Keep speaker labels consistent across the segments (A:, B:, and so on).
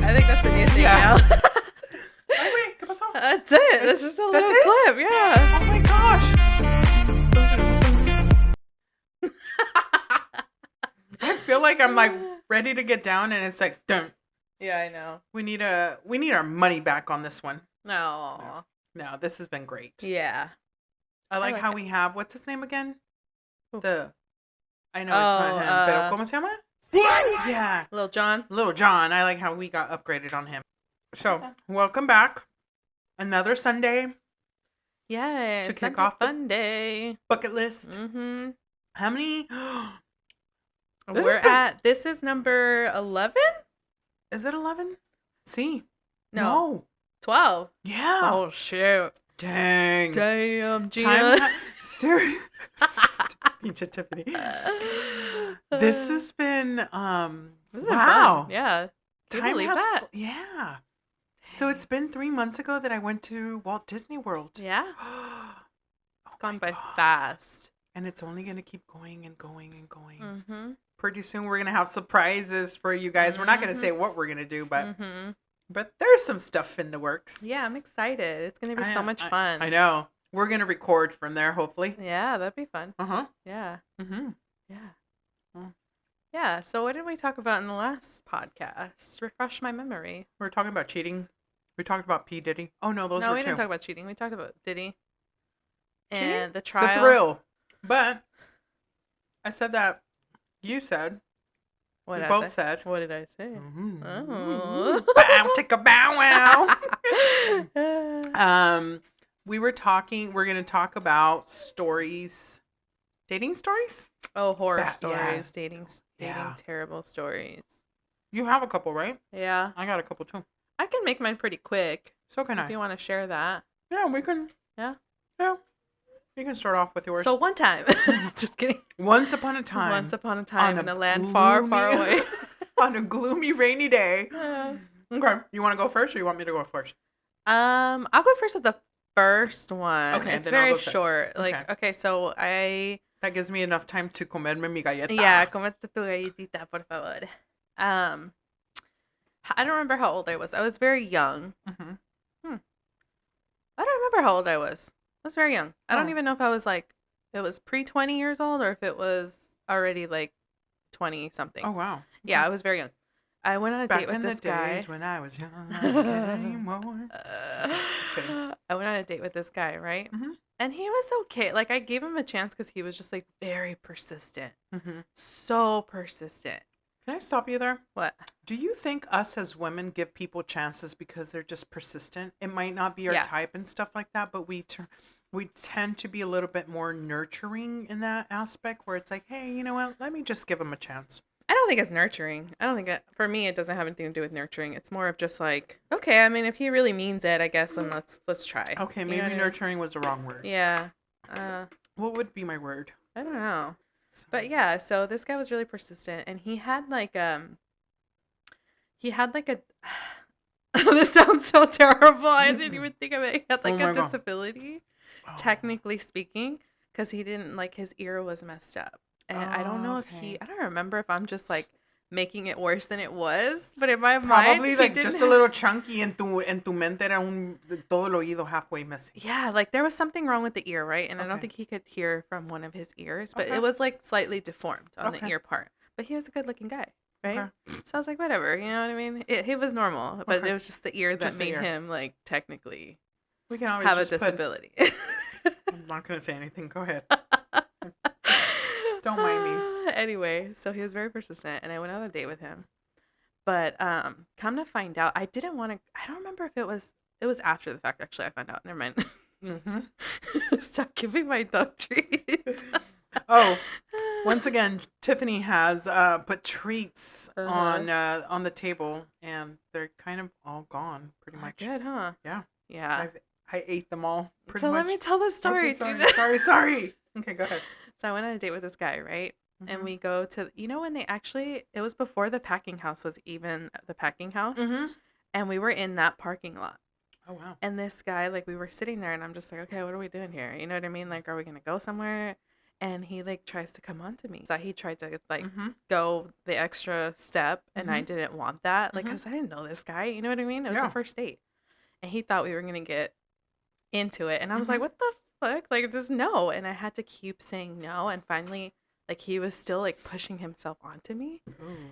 A: I think that's a new thing
B: Yeah.
A: now.
B: Wait, ¿qué pasó?
A: That's it. This is a
B: That's
A: little
B: it?
A: clip. Yeah.
B: Oh my gosh. I feel like I'm like ready to get down and it's like, dun.
A: Yeah, I know.
B: We need our money back on this one.
A: No.
B: No, this has been great.
A: Yeah.
B: I like
A: like
B: how
A: it.
B: we have, what's his name again?
A: Who?
B: I know it's not him, pero ¿cómo se llama? Yeah.
A: Little John.
B: Little John. I like how we got upgraded on him. So, welcome back. Another Sunday
A: Yes.
B: to kick
A: Sunday
B: off the
A: fun day.
B: bucket list.
A: Mm-hmm.
B: How many?
A: This is number 11?
B: Is it 11? See?
A: No. 12.
B: Yeah.
A: Oh, shoot.
B: Dang.
A: Damn, Gina.
B: Serious. Pinche Tiffany. This has been,
A: This has been
B: wow.
A: fun. Yeah. Can you believe that?
B: Yeah. So it's been 3 months ago that I went to Walt Disney World.
A: Yeah.
B: It's
A: Gone by fast.
B: And it's only going to keep going and going and going.
A: Mm-hmm.
B: Pretty soon we're going to have surprises for you guys. We're not going to say what we're going to do, but there's some stuff in the works.
A: Yeah, I'm excited. It's going to be so much fun.
B: I know. We're going to record from there, hopefully.
A: Yeah, that'd be fun.
B: Uh-huh.
A: Yeah.
B: Mm-hmm.
A: Yeah.
B: Mm.
A: Yeah, so what did we talk about in the last podcast? Refresh my memory.
B: We were talking about cheating. We talked about P. Diddy. Oh, no, those were
A: No, we
B: two.
A: didn't talk about cheating. We talked about Diddy.
B: Cheating?
A: And the trial.
B: The thrill. But I said that you said.
A: What
B: we
A: did
B: both
A: I say?
B: said.
A: What did I say?
B: Mm-hmm.
A: Oh.
B: Bow, chicka, bow, wow. We're going to talk about stories. Dating stories?
A: Oh, horror
B: Yeah.
A: stories. Dating
B: Yeah.
A: terrible stories.
B: You have a couple, right?
A: Yeah.
B: I got a couple too.
A: I can make mine pretty quick.
B: So can
A: If you want to share that.
B: Yeah, we can.
A: Yeah.
B: Yeah. You can start off with yours.
A: So one time. Just kidding.
B: Once upon a time.
A: Once upon a time
B: on
A: in a land far, far away.
B: On a gloomy, rainy day. Okay. You want to go first or you want me to go first?
A: I'll go first with the first one.
B: Okay,
A: it's
B: then I'll
A: very
B: go second.
A: short. Like, okay, so
B: That gives me enough time to comerme mi galleta.
A: Yeah, comete tu galletita, por favor. I don't remember how old I was. I was very young.
B: Mm-hmm.
A: I don't remember how old I was. I was very young. I don't
B: Oh.
A: even know if I was like, it was pre-20 years old or if it was already like 20 something.
B: Oh, wow.
A: Yeah, I was very young. I went on a date with this guy.
B: Back in the days when I was young, I didn't care anymore. Just kidding.
A: I went on a date with this guy, right?
B: Mm-hmm.
A: And he was okay. Like, I gave him a chance because he was just like very persistent.
B: Mm-hmm.
A: So persistent.
B: Can I stop you there?
A: What?
B: Do you think us as women give people chances because they're just persistent? It might not be our type and stuff like that, but we tend to be a little bit more nurturing in that aspect where it's like, hey, you know what? Let me just give them a chance.
A: I don't think it's nurturing. I don't think for me, it doesn't have anything to do with nurturing. It's more of just like, okay, I mean, if he really means it, I guess, then let's try.
B: Okay, maybe nurturing was the wrong word.
A: Yeah.
B: What would be my word?
A: I don't know. But yeah, so this guy was really persistent, and he had like a. This sounds so terrible. I didn't even think of it. He had like a disability, technically speaking, because he didn't like his ear was messed up, and I don't know if I don't remember if I'm just like making it worse than it was, but in my mind,
B: probably like just a little chunky, and tu mente era todo el oído halfway missing.
A: Yeah, like there was something wrong with the ear, right? And I don't think he could hear from one of his ears, but it was like slightly deformed on the ear part. But he was a good-looking guy, right? So I was like, whatever, you know what I mean? He was normal, but it was just the ear that made him like technically
B: we can always
A: have a disability.
B: I'm not gonna say anything. Go ahead. Don't mind me.
A: Anyway, so he was very persistent, and I went on a date with him. But come to find out, I didn't want to. I don't remember if it was after the fact. Actually, I found out. Never mind.
B: Mm-hmm.
A: Stop giving my dog treats.
B: Oh, once again, Tiffany has put treats on the table, and they're kind of all gone, pretty much.
A: Good, huh?
B: Yeah.
A: Yeah.
B: I ate them all. Pretty
A: so
B: much.
A: Let me tell the story.
B: Okay, sorry. Okay, go ahead.
A: So I went on a date with this guy, right?
B: Mm-hmm.
A: And we go to, when it was before the packing house was even the packing house.
B: Mm-hmm.
A: And we were in that parking lot.
B: Oh, wow.
A: And this guy, like, we were sitting there, and I'm just like, okay, what are we doing here? You know what I mean? Like, are we going to go somewhere? and he like tries to come on to me. So he tried to like go the extra step, and I didn't want that, like, because I didn't know this guy. You know what I mean? It was the first date, and he thought we were gonna get into it, and I was like, what the fuck? Like, just no. And I had to keep saying no, and finally, like, he was still like pushing himself onto me,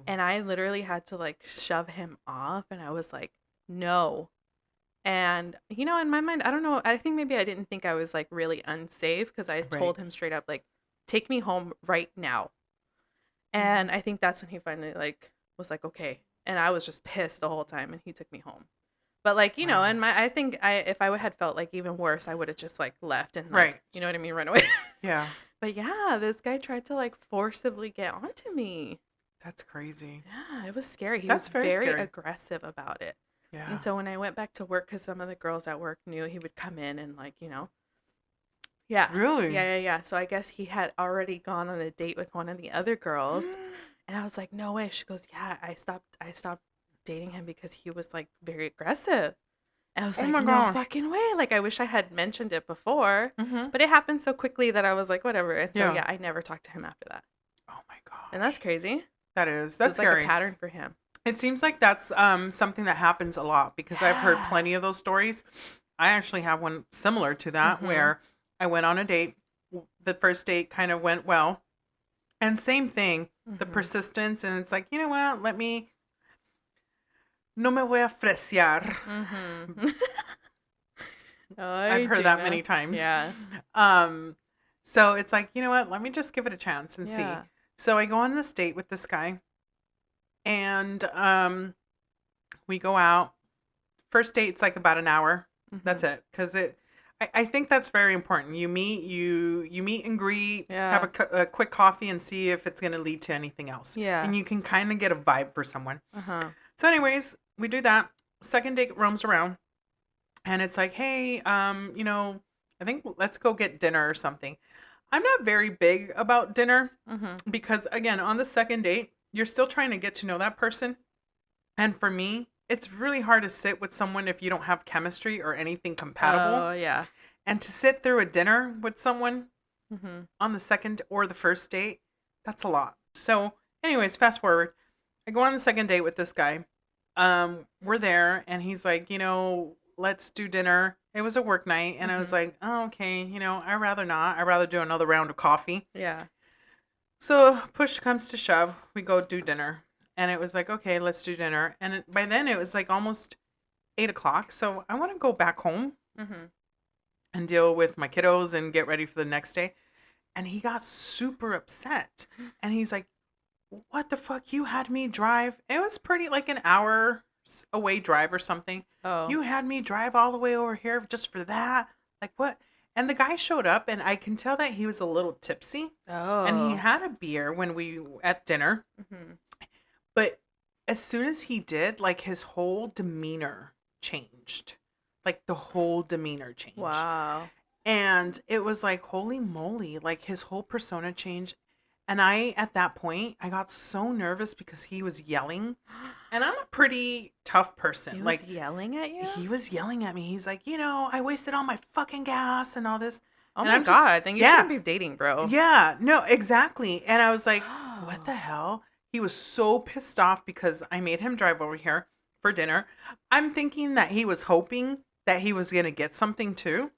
A: and I literally had to like shove him off, and I was like, no. And, you know, in my mind, I don't know. I think maybe I didn't think I was like really unsafe because I told him straight up, like, take me home right now. And I think that's when he finally like was like, okay. And I was just pissed the whole time, and he took me home. But like, you know, and I think if I had felt like even worse, I would have just like left and like, you know what I mean, run away.
B: Yeah.
A: But yeah, this guy tried to like forcibly get onto me.
B: That's crazy.
A: Yeah, it was scary. He was very aggressive about it. Yeah. And so when I went back to work, because some of the girls at work knew, he would come in and like, you know. Yeah.
B: Really?
A: Yeah. So I guess he had already gone on a date with one of the other girls. And I was like, no way. She goes, yeah, I stopped dating him because he was like very aggressive. And I was like, no fucking way. Like, I wish I had mentioned it before. But it happened so quickly that I was like, whatever. And so yeah, I never talked to him after that.
B: Oh my god.
A: And that's crazy.
B: That's
A: scary. Like a pattern for him.
B: It seems like that's something that happens a lot, because I've heard plenty of those stories. I actually have one similar to that where I went on a date. The first date kind of went well. And same thing, the persistence. And it's like, you know what? No me voy a freciar. I've heard that many times.
A: Yeah.
B: So it's like, you know what? Let me just give it a chance and see. So I go on this date with this guy. And we go out. First date's like about an hour. That's it. Because I think that's very important. You meet and greet, have a quick coffee, and see if it's going to lead to anything else. Yeah. And you can kind of get a vibe for someone. So anyways, we do that. Second date roams around. And it's like, hey, you know, I think let's go get dinner or something. I'm not very big about dinner because, again, on the second date, you're still trying to get to know that person. And for me, it's really hard to sit with someone if you don't have chemistry or anything compatible.
A: Oh, yeah.
B: And to sit through a dinner with someone on the second or the first date, that's a lot. So anyways, fast forward. I go on the second date with this guy. We're there, and he's like, you know, let's do dinner. It was a work night, and I was like, oh, okay, you know, I'd rather not. I'd rather do another round of coffee.
A: Yeah.
B: So push comes to shove, we go do dinner. And it was like, okay, let's do dinner. And by then it was like almost 8:00. So I want to go back home and deal with my kiddos and get ready for the next day. And he got super upset. And he's like, what the fuck? You had me drive. It was pretty like an hour away drive or something. Oh. You had me drive all the way over here just for that? Like what? And the guy showed up, and I can tell that he was a little tipsy. Oh. And he had a beer when we at dinner. But as soon as he did, like, his whole demeanor changed. Like, the whole demeanor changed.
A: Wow.
B: And it was like, holy moly, like, his whole persona changed. And at that point, I got so nervous because he was yelling. And I'm a pretty tough person.
A: He was yelling at you?
B: He was yelling at me. He's like, you know, I wasted all my fucking gas and all this.
A: Oh my God. Then you shouldn't be dating, bro.
B: Yeah. No, exactly. And I was like, what the hell? He was so pissed off because I made him drive over here for dinner. I'm thinking that he was hoping that he was going to get something too.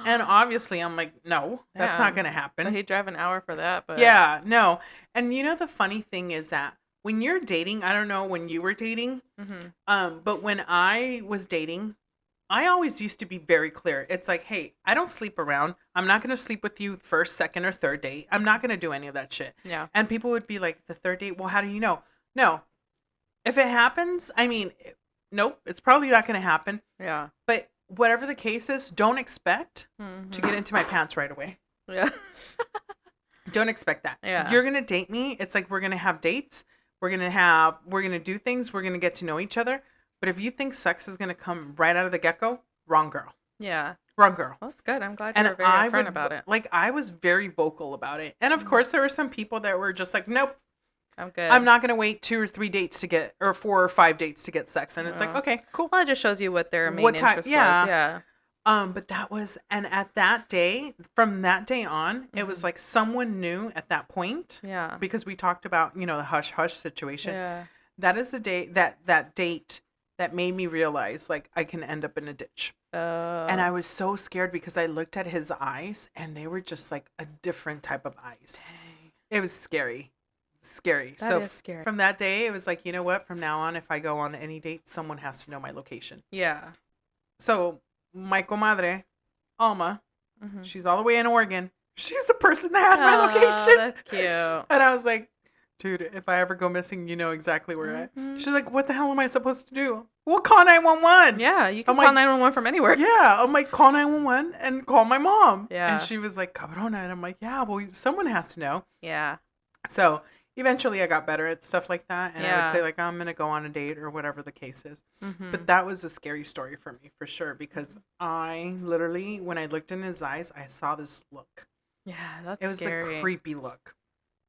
B: And obviously I'm like, no, that's not going to happen.
A: So he'd drive an hour for that. But
B: yeah, no. And you know, the funny thing is that when you're dating, I don't know when you were dating, but when I was dating, I always used to be very clear. It's like, hey, I don't sleep around. I'm not going to sleep with you first, second, or third date. I'm not going to do any of that shit.
A: Yeah.
B: And people would be like, the third date? Well, how do you know? No. If it happens, I mean, nope, it's probably not going to happen.
A: Yeah.
B: But whatever the case is, don't expect to get into my pants right away.
A: Yeah.
B: Don't expect that.
A: Yeah.
B: You're going to date me. It's like we're going to have dates. We're going to do things. We're going to get to know each other. But if you think sex is going to come right out of the get-go, wrong girl.
A: Yeah.
B: Wrong girl.
A: Well, that's good. I'm glad you were very upfront about it.
B: Like, I was very vocal about it. And of course, there were some people that were just like, nope.
A: I'm good.
B: I'm not going to wait 2 or 3 dates to get, or 4 or 5 dates to get sex. And it's like, okay, cool.
A: Well, it just shows you what their main interest was. Yeah.
B: But that was, and at that day, from that day on, it was like someone knew at that point.
A: Yeah.
B: Because we talked about, the hush hush situation.
A: Yeah.
B: That is the day that date that made me realize like I can end up in a ditch. And I was so scared because I looked at his eyes and they were just like a different type of eyes.
A: Dang.
B: It was scary. Scary.
A: That is scary.
B: From that day, it was like, you know what? From now on, if I go on any date, someone has to know my location.
A: Yeah.
B: So my comadre, Alma, she's all the way in Oregon. She's the person that had my location.
A: That's cute.
B: And I was like, dude, if I ever go missing, you know exactly where I'm at. She's like, what the hell am I supposed to do? Well, call 911.
A: Yeah, you can call 911 from anywhere.
B: Yeah, I'm like, call 911 and call my mom.
A: Yeah.
B: And she was like, cabrona. And I'm like, yeah, well, someone has to know.
A: Yeah.
B: So eventually I got better at stuff like that. And I would say, like, I'm going to go on a date or whatever the case is. But that was a scary story for me, for sure. Because I literally, when I looked in his eyes, I saw this look.
A: Yeah, that's
B: It was
A: scary.
B: a creepy look.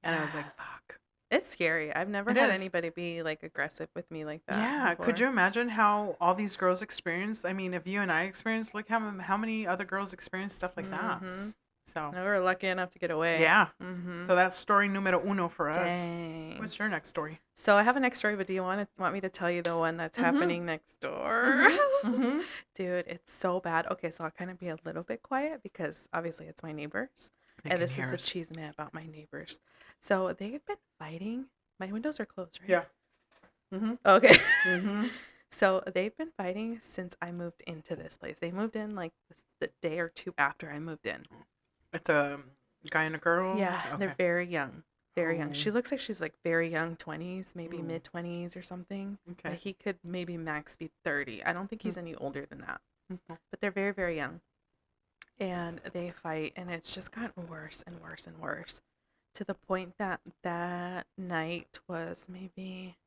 B: And I was like, fuck.
A: It's scary. I've never had anybody be like aggressive with me like that.
B: Yeah.
A: before.
B: Could you imagine how all these girls experience? I mean, if you and I experienced, look how many other girls experience stuff like that. So
A: we were lucky enough to get away.
B: Yeah. So that's story numero uno for us.
A: Dang.
B: What's your next story?
A: So I have a next story, but do you want me to tell you the one that's happening next door? Dude, it's so bad. Okay, so I'll kind of be a little bit quiet because obviously it's my neighbors. And this is the cheese man about my neighbors. So they've been fighting. My windows are closed, right?
B: Yeah.
A: Okay. So they've been fighting since I moved into this place. They moved in like the day or two after I moved in.
B: It's a guy and a girl?
A: Yeah,
B: Okay.
A: they're very young. Very young. She looks like she's like very young, 20s, maybe mid 20s or something.
B: Okay.
A: But he could maybe max be 30. I don't think he's any older than that. But they're very, very young. And they fight, and it's just gotten worse and worse and worse. To the point that that night was maybe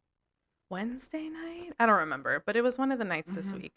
A: Wednesday night? I don't remember, but it was one of the nights this week.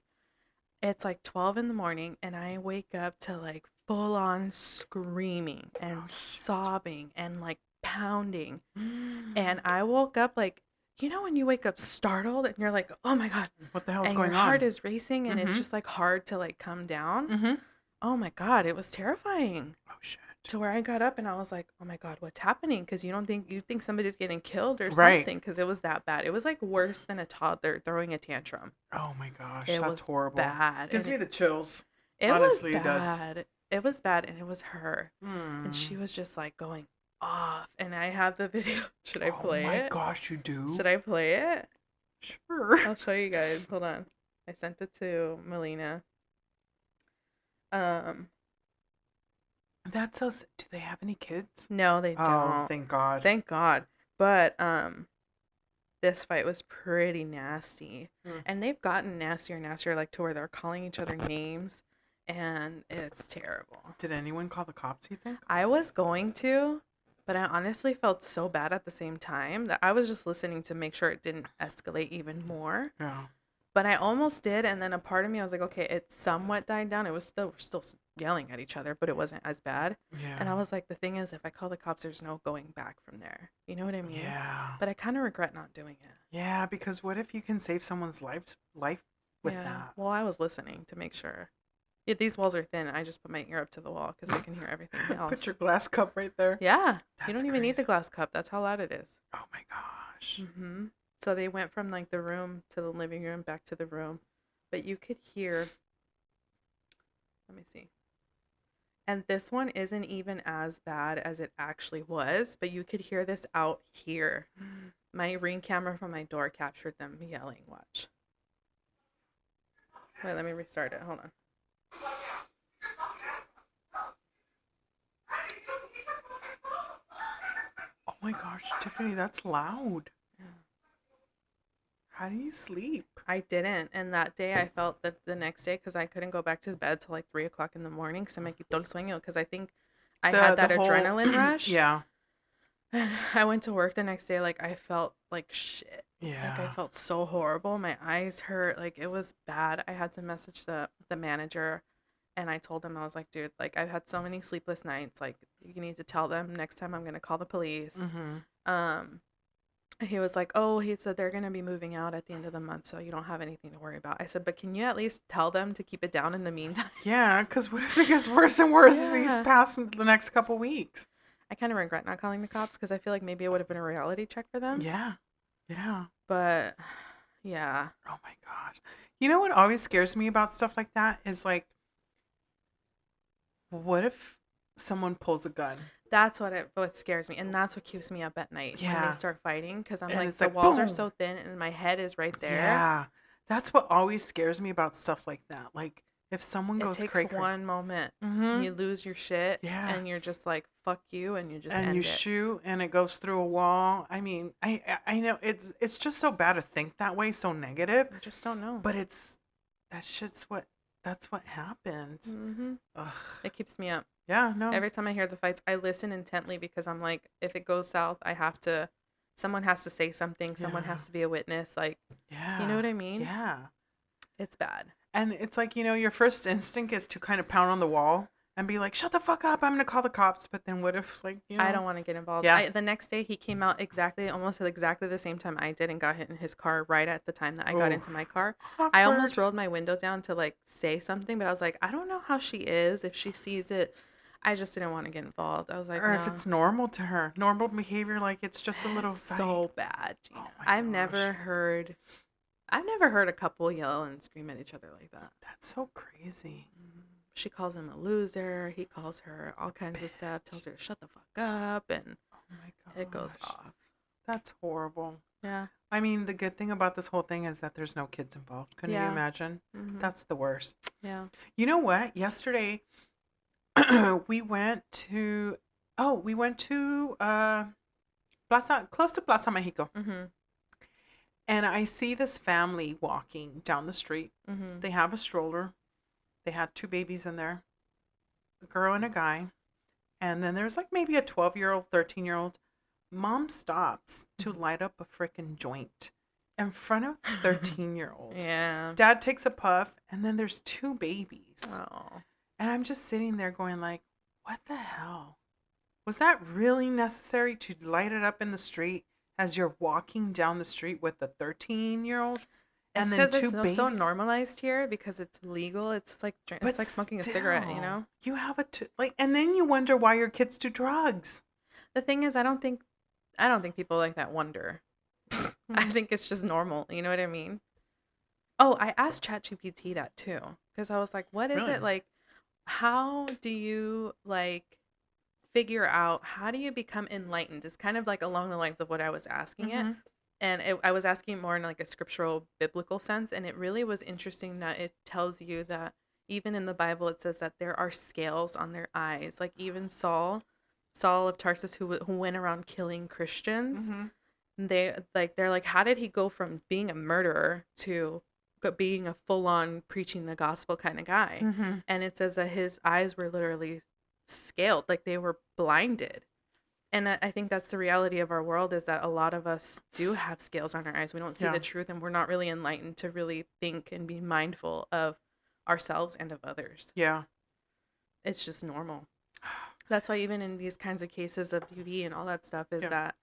A: It's like 12 in the morning, and I wake up to like full on screaming and sobbing and like pounding. And I woke up like, you know, when you wake up startled and you're like, oh my God,
B: what the hell's
A: and
B: going on?
A: your heart is racing and it's just like hard to like come down. Oh my God, it was terrifying.
B: Oh shit.
A: To where I got up and I was like, oh my God, what's happening? Because you think somebody's getting killed or something, because it was that bad. It was like worse than a toddler throwing a tantrum.
B: Oh my gosh,
A: It
B: that's
A: was
B: horrible.
A: bad.
B: Gives me the chills.
A: It
B: Honestly,
A: was
B: it does.
A: bad. It was bad, and it was her. And she was just like going off. And I have the video. Should I play it?
B: Oh my gosh, you do?
A: Should I play it?
B: Sure.
A: I'll show you guys. Hold on. I sent it to Melina.
B: That's so. Do they have any kids?
A: No, they don't.
B: Oh, thank God.
A: Thank God. But this fight was pretty nasty, and they've gotten nastier and nastier, like to where they're calling each other names, and it's terrible.
B: Did anyone call the cops, you think?
A: I was going to, but I honestly felt so bad at the same time that I was just listening to make sure it didn't escalate even more.
B: Yeah.
A: But I almost did, and then a part of me, I was like, okay, it somewhat died down. It was still yelling at each other, but it wasn't as bad.
B: Yeah.
A: And I was like, the thing is, if I call the cops, there's no going back from there. You know what I mean?
B: Yeah.
A: But I kind of regret not doing it.
B: Yeah, because what if you can save someone's life with that?
A: Well, I was listening to make sure. Yeah, these walls are thin. I just put my ear up to the wall because I can hear everything else.
B: Put your glass cup right there.
A: Yeah.
B: That's
A: you don't even need the
B: crazy.
A: glass cup. That's how loud it is.
B: Oh my gosh.
A: So they went from like the room to the living room back to the room. But you could hear. Let me see. And this one isn't even as bad as it actually was, but you could hear this out here. My Ring camera from my door captured them yelling. Watch. Wait, let me restart it. Hold on.
B: Oh my gosh, Tiffany, that's loud.
A: Yeah.
B: How do you sleep?
A: I didn't. And that day I felt that the next day, because I couldn't go back to bed till like 3 o'clock in the morning, se me quitó el sueño, because I think I had that adrenaline rush.
B: Yeah.
A: And I went to work the next day, like I felt like shit.
B: Yeah.
A: Like I felt so horrible. My eyes hurt. Like it was bad. I had to message the manager, and I told him, I was like, dude, like I've had so many sleepless nights. Like you need to tell them next time I'm gonna call the police. He was like, "Oh, he said they're gonna be moving out at the end of the month, so you don't have anything to worry about." I said, "But can you at least tell them to keep it down in the meantime?"
B: Yeah, because what if it gets worse and worse these
A: Yeah.
B: past the next couple weeks?
A: I kind of regret not calling the cops because I feel like maybe it would have been a reality check for them.
B: Yeah. Yeah.
A: But yeah,
B: Oh my gosh. You know what always scares me about stuff like that is like, what if someone pulls a gun?
A: that's what scares me, and that's what keeps me up at night when they
B: Yeah.
A: start fighting because I'm
B: And
A: like
B: it's
A: the
B: like,
A: walls are
B: boom.
A: so thin and my head is right there.
B: Yeah. That's what always scares me about stuff like that. Like, if someone
A: It
B: goes
A: takes
B: cray cray.
A: one moment,
B: Mm-hmm.
A: you lose your shit,
B: Yeah.
A: and you're just like fuck you, and you just
B: And you
A: end it.
B: shoot and it goes through a wall. I mean, I know it's just so bad to think that way, so negative,
A: You just don't know.
B: but that shit's what that's what happens. Ugh.
A: It keeps me up.
B: Yeah, no.
A: Every time I hear the fights, I listen intently because I'm like, if it goes south, someone has to say something, someone
B: Yeah.
A: has to be a witness. Like, you know
B: Yeah.
A: what I mean?
B: Yeah.
A: It's bad.
B: And it's like, your first instinct is to kind of pound on the wall and be like, "Shut the fuck up. I'm going to call the cops." But then what if
A: I don't want to get involved.
B: yeah.
A: The next day he came out almost at exactly the same time I did and got hit in his car right at the time that I got
B: Oh,
A: into my car. I almost
B: awkward.
A: rolled my window down to like say something, but I was like, I don't know how she is if she sees it. I just didn't want to get involved. I was like,
B: Or if
A: no.
B: it's normal to her. Normal behavior, like it's just a little
A: It's
B: fight.
A: so bad,
B: Oh
A: Gina.
B: my gosh.
A: I've never heard a couple yell and scream at each other like that.
B: That's so crazy.
A: She calls him a loser. He calls her all kinds of stuff, tells her to shut the fuck up, and
B: Oh my
A: it goes
B: gosh.
A: off.
B: That's horrible.
A: Yeah.
B: I mean, the good thing about this whole thing is that there's no kids involved. Couldn't you
A: Yeah.
B: imagine?
A: Mm-hmm.
B: That's the worst.
A: Yeah.
B: You know what? Yesterday we went to Plaza close to Plaza Mexico.
A: Mm-hmm.
B: And I see this family walking down the street.
A: Mm-hmm.
B: They have a stroller. They had two babies in there, a girl and a guy. And then there's like maybe a 12-year-old, 13-year-old. Mom stops to light up a freaking joint in front of 13-year-old.
A: Yeah.
B: Dad takes a puff, and then there's two babies.
A: Oh.
B: And I'm just sitting there going like, what the hell? Was that really necessary to light it up in the street as you're walking down the street with a 13-year-old
A: It's
B: and then
A: because
B: two
A: it's so
B: babies?
A: normalized here because it's legal.
B: But
A: It's like smoking a cigarette, you know?
B: you have and then you wonder why your kids do drugs.
A: The thing is, I don't think people like that wonder. I think it's just normal. You know what I mean? Oh, I asked ChatGPT that too because I was like, what is
B: Really?
A: it like? How do you like figure out how do you become enlightened? It's kind of like along the lines of what I was asking it.
B: Mm-hmm.
A: And I was asking more in like a scriptural biblical sense. And it really was interesting that it tells you that even in the Bible, it says that there are scales on their eyes. Like even Saul of Tarsus, who went around killing Christians,
B: Mm-hmm.
A: they're like, how did he go from being a murderer to being a full on preaching the gospel kind of guy?
B: Mm-hmm.
A: And it says that his eyes were literally scaled, like they were blinded. And I think that's the reality of our world is that a lot of us do have scales on our eyes. We don't see
B: Yeah.
A: the truth and we're not really enlightened to really think and be mindful of ourselves and of others.
B: Yeah.
A: It's just normal. That's why even in these kinds of cases of beauty and all that stuff is that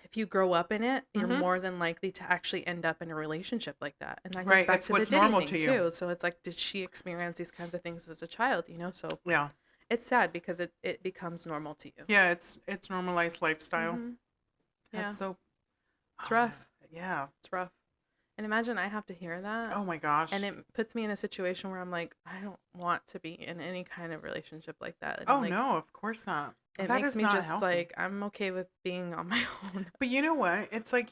A: if you grow up in it, you're more than likely to actually end up in a relationship like that. And that goes back
B: It's
A: to the
B: what's
A: dating
B: normal
A: thing
B: to you.
A: too. So it's like, did she experience these kinds of things as a child? You know, so
B: Yeah.
A: it's sad because it becomes normal to you.
B: Yeah, it's normalized lifestyle.
A: Mm-hmm. Yeah.
B: That's so
A: It's rough.
B: Yeah.
A: It's rough. And imagine I have to hear that.
B: Oh my gosh.
A: And it puts me in a situation where I'm like, I don't want to be in any kind of relationship like that. And
B: Oh
A: like,
B: no, of course not.
A: it
B: That
A: makes
B: is
A: me
B: not
A: just
B: healthy.
A: like, I'm okay with being on my own.
B: But you know what? It's like,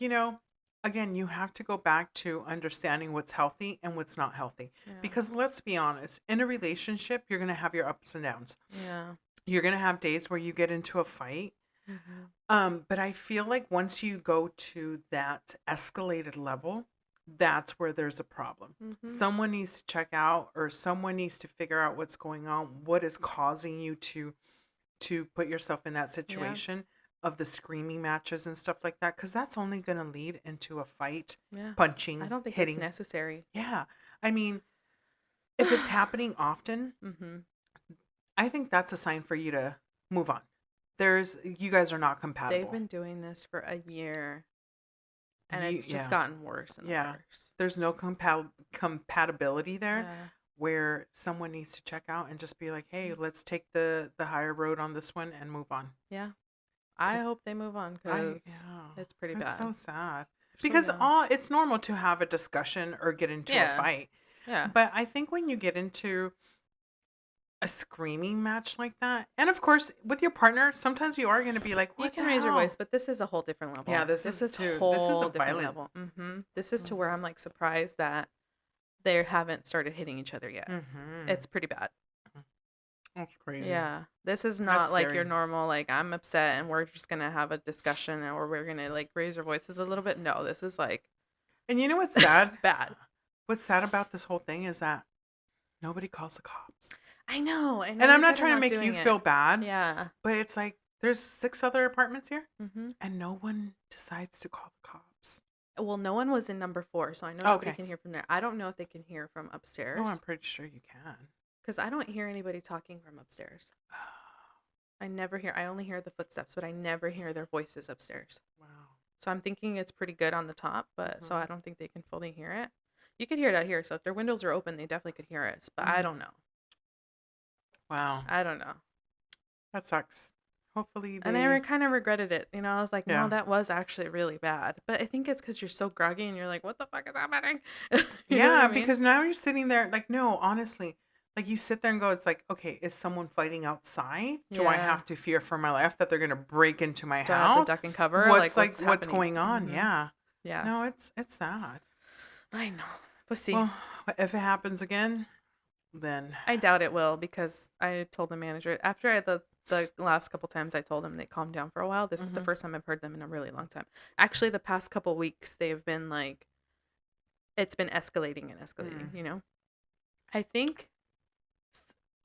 B: again, you have to go back to understanding what's healthy and what's not healthy.
A: Yeah.
B: Because let's be honest, in a relationship, you're going to have your ups and downs.
A: Yeah.
B: You're going to have days where you get into a fight.
A: Mm-hmm.
B: But I feel like once you go to that escalated level, that's where there's a problem.
A: Mm-hmm.
B: Someone needs to check out, or someone needs to figure out what's going on, what is causing you to put yourself in that situation of the screaming matches and stuff like that, because that's only going to lead into a fight, punching,
A: I don't think
B: hitting.
A: it's necessary.
B: Yeah. I mean, if it's happening often,
A: Mm-hmm.
B: I think that's a sign for you to move on. you guys are not compatible.
A: They've been doing this for a year, and it's just gotten worse and worse.
B: There's no compatibility there. Yeah. Where someone needs to check out and just be like, hey, let's take the higher road on this one and move on.
A: Yeah. I hope they move on because it's pretty bad.
B: It's so sad. Because it's normal to have a discussion or get into a fight. Yeah. But I think when you get into a screaming match like that, and of course with your partner, sometimes you are going to be like, what
A: you can raise your voice, but this is a whole different level.
B: Yeah, this is a
A: different level. Mm-hmm. This is to where I'm like surprised that they haven't started hitting each other yet. Mm-hmm. It's pretty bad.
B: That's crazy.
A: Yeah. This is not like your normal, like, I'm upset and we're just going to have a discussion or we're going to, like, raise our voices a little bit. No, this is like.
B: And you know what's sad?
A: Bad.
B: What's sad about this whole thing is that nobody calls the cops.
A: I know.
B: And I'm not trying to make you feel bad.
A: Yeah.
B: But it's like, there's 6 other apartments here, and no one decides to call the cops.
A: Well, no one was in number 4, so I know nobody can hear from there. I don't know if they can hear from upstairs.
B: Oh, I'm pretty sure you can.
A: Because I don't hear anybody talking from upstairs. I only hear the footsteps, but I never hear their voices upstairs. Wow. So I'm thinking it's pretty good on the top, but so I don't think they can fully hear it. You could hear it out here, so if their windows are open, they definitely could hear it, but I don't know.
B: Wow.
A: I don't know.
B: That sucks. Hopefully
A: And I kind of regretted it. You know, I was like, no, that was actually really bad. But I think it's because you're so groggy and you're like, what the fuck is happening?
B: Because now you're sitting there like, no, honestly. Like, you sit there and go, it's like, okay, is someone fighting outside? Do I have to fear for my life that they're going to break into my house?
A: Do I have to duck and cover?
B: What's going on? Mm-hmm. Yeah.
A: Yeah.
B: No, it's sad.
A: I know. But see.
B: Well, if it happens again, then.
A: I doubt it will because I told the manager, after the last couple times I told them they calmed down for a while, this is the first time I've heard them in a really long time. Actually, the past couple weeks, they've been like, it's been escalating and escalating, you know? I think.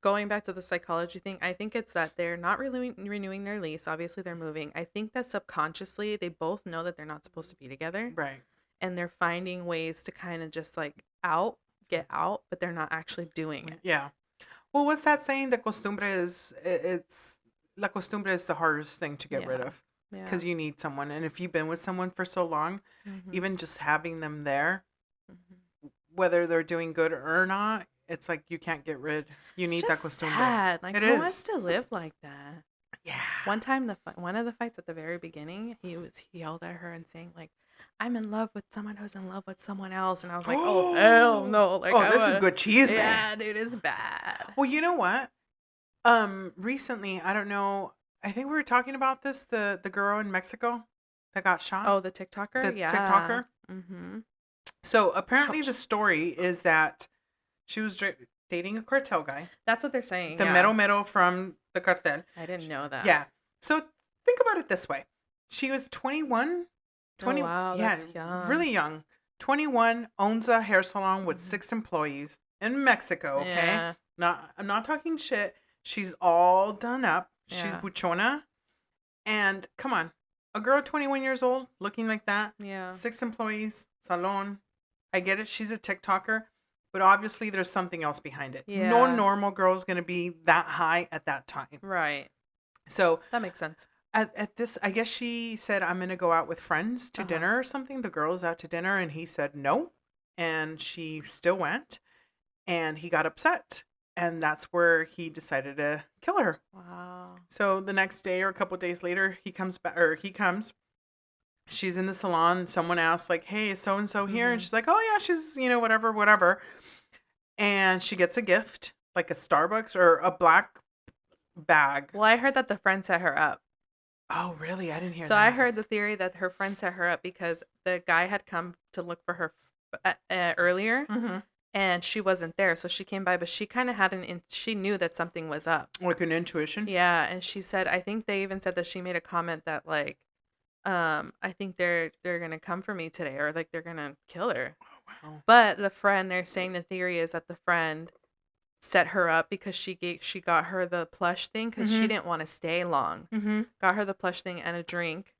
A: Going back to the psychology thing, I think it's that they're not really renewing their lease. Obviously, they're moving. I think that subconsciously, they both know that they're not supposed to be together.
B: Right.
A: And they're finding ways to kind of just like get out, but they're not actually doing it.
B: Yeah. Well, what's that saying? La costumbre is the hardest thing to get rid of. Because you need someone. And if you've been with someone for so long, even just having them there, whether they're doing good or not, it's like you can't get rid. You need that costumbre.
A: Sad. Like, who wants to live like that?
B: Yeah.
A: One time, one of the fights at the very beginning, he yelled at her and saying like, "I'm in love with someone who's in love with someone else," and I was like, "Oh hell no!" Like,
B: this is good cheese, man.
A: Yeah, dude, it's bad.
B: Well, you know what? Recently, I don't know. I think we were talking about this. The girl in Mexico that got shot.
A: Oh, the TikToker.
B: The TikToker. Mm-hmm. So apparently, the story is that she was dating a cartel guy.
A: That's what they're saying.
B: The mero from the cartel.
A: I didn't know that.
B: Yeah. So think about it this way. She was 21.
A: 20, oh, wow, that's young.
B: Really young. 21, owns a hair salon with 6 employees in Mexico, okay? Yeah. I'm not talking shit. She's all done up. Yeah. She's buchona. And come on. A girl 21 years old looking like that.
A: Yeah.
B: 6 employees, salon. I get it. She's a TikToker. But obviously, there's something else behind it. Yeah. No normal girl is going to be that high at that time.
A: Right.
B: So
A: that makes sense.
B: At this, I guess she said, I'm going to go out with friends to dinner or something. The girl's out to dinner, and he said no. And she still went. And he got upset. And that's where he decided to kill her.
A: Wow.
B: So the next day or a couple of days later, he comes. She's in the salon. Someone asks, like, hey, is so-and-so here? And she's like, oh, yeah, she's, whatever. And she gets a gift, like a Starbucks or a black bag.
A: Well, I heard that the friend set her up.
B: Oh, really? I didn't hear that.
A: So I heard the theory that her friend set her up because the guy had come to look for her earlier, and she wasn't there. So she came by, but she kind of had she knew that something was up.
B: Like an intuition?
A: Yeah, and she said, I think they even said that she made a comment that, like, I think they're gonna come for me today, or like they're gonna kill her.
B: Oh, wow.
A: But the friend, they're saying the theory is that the friend set her up because she got her the plush thing because she didn't want to stay long. Got her the plush thing and a drink,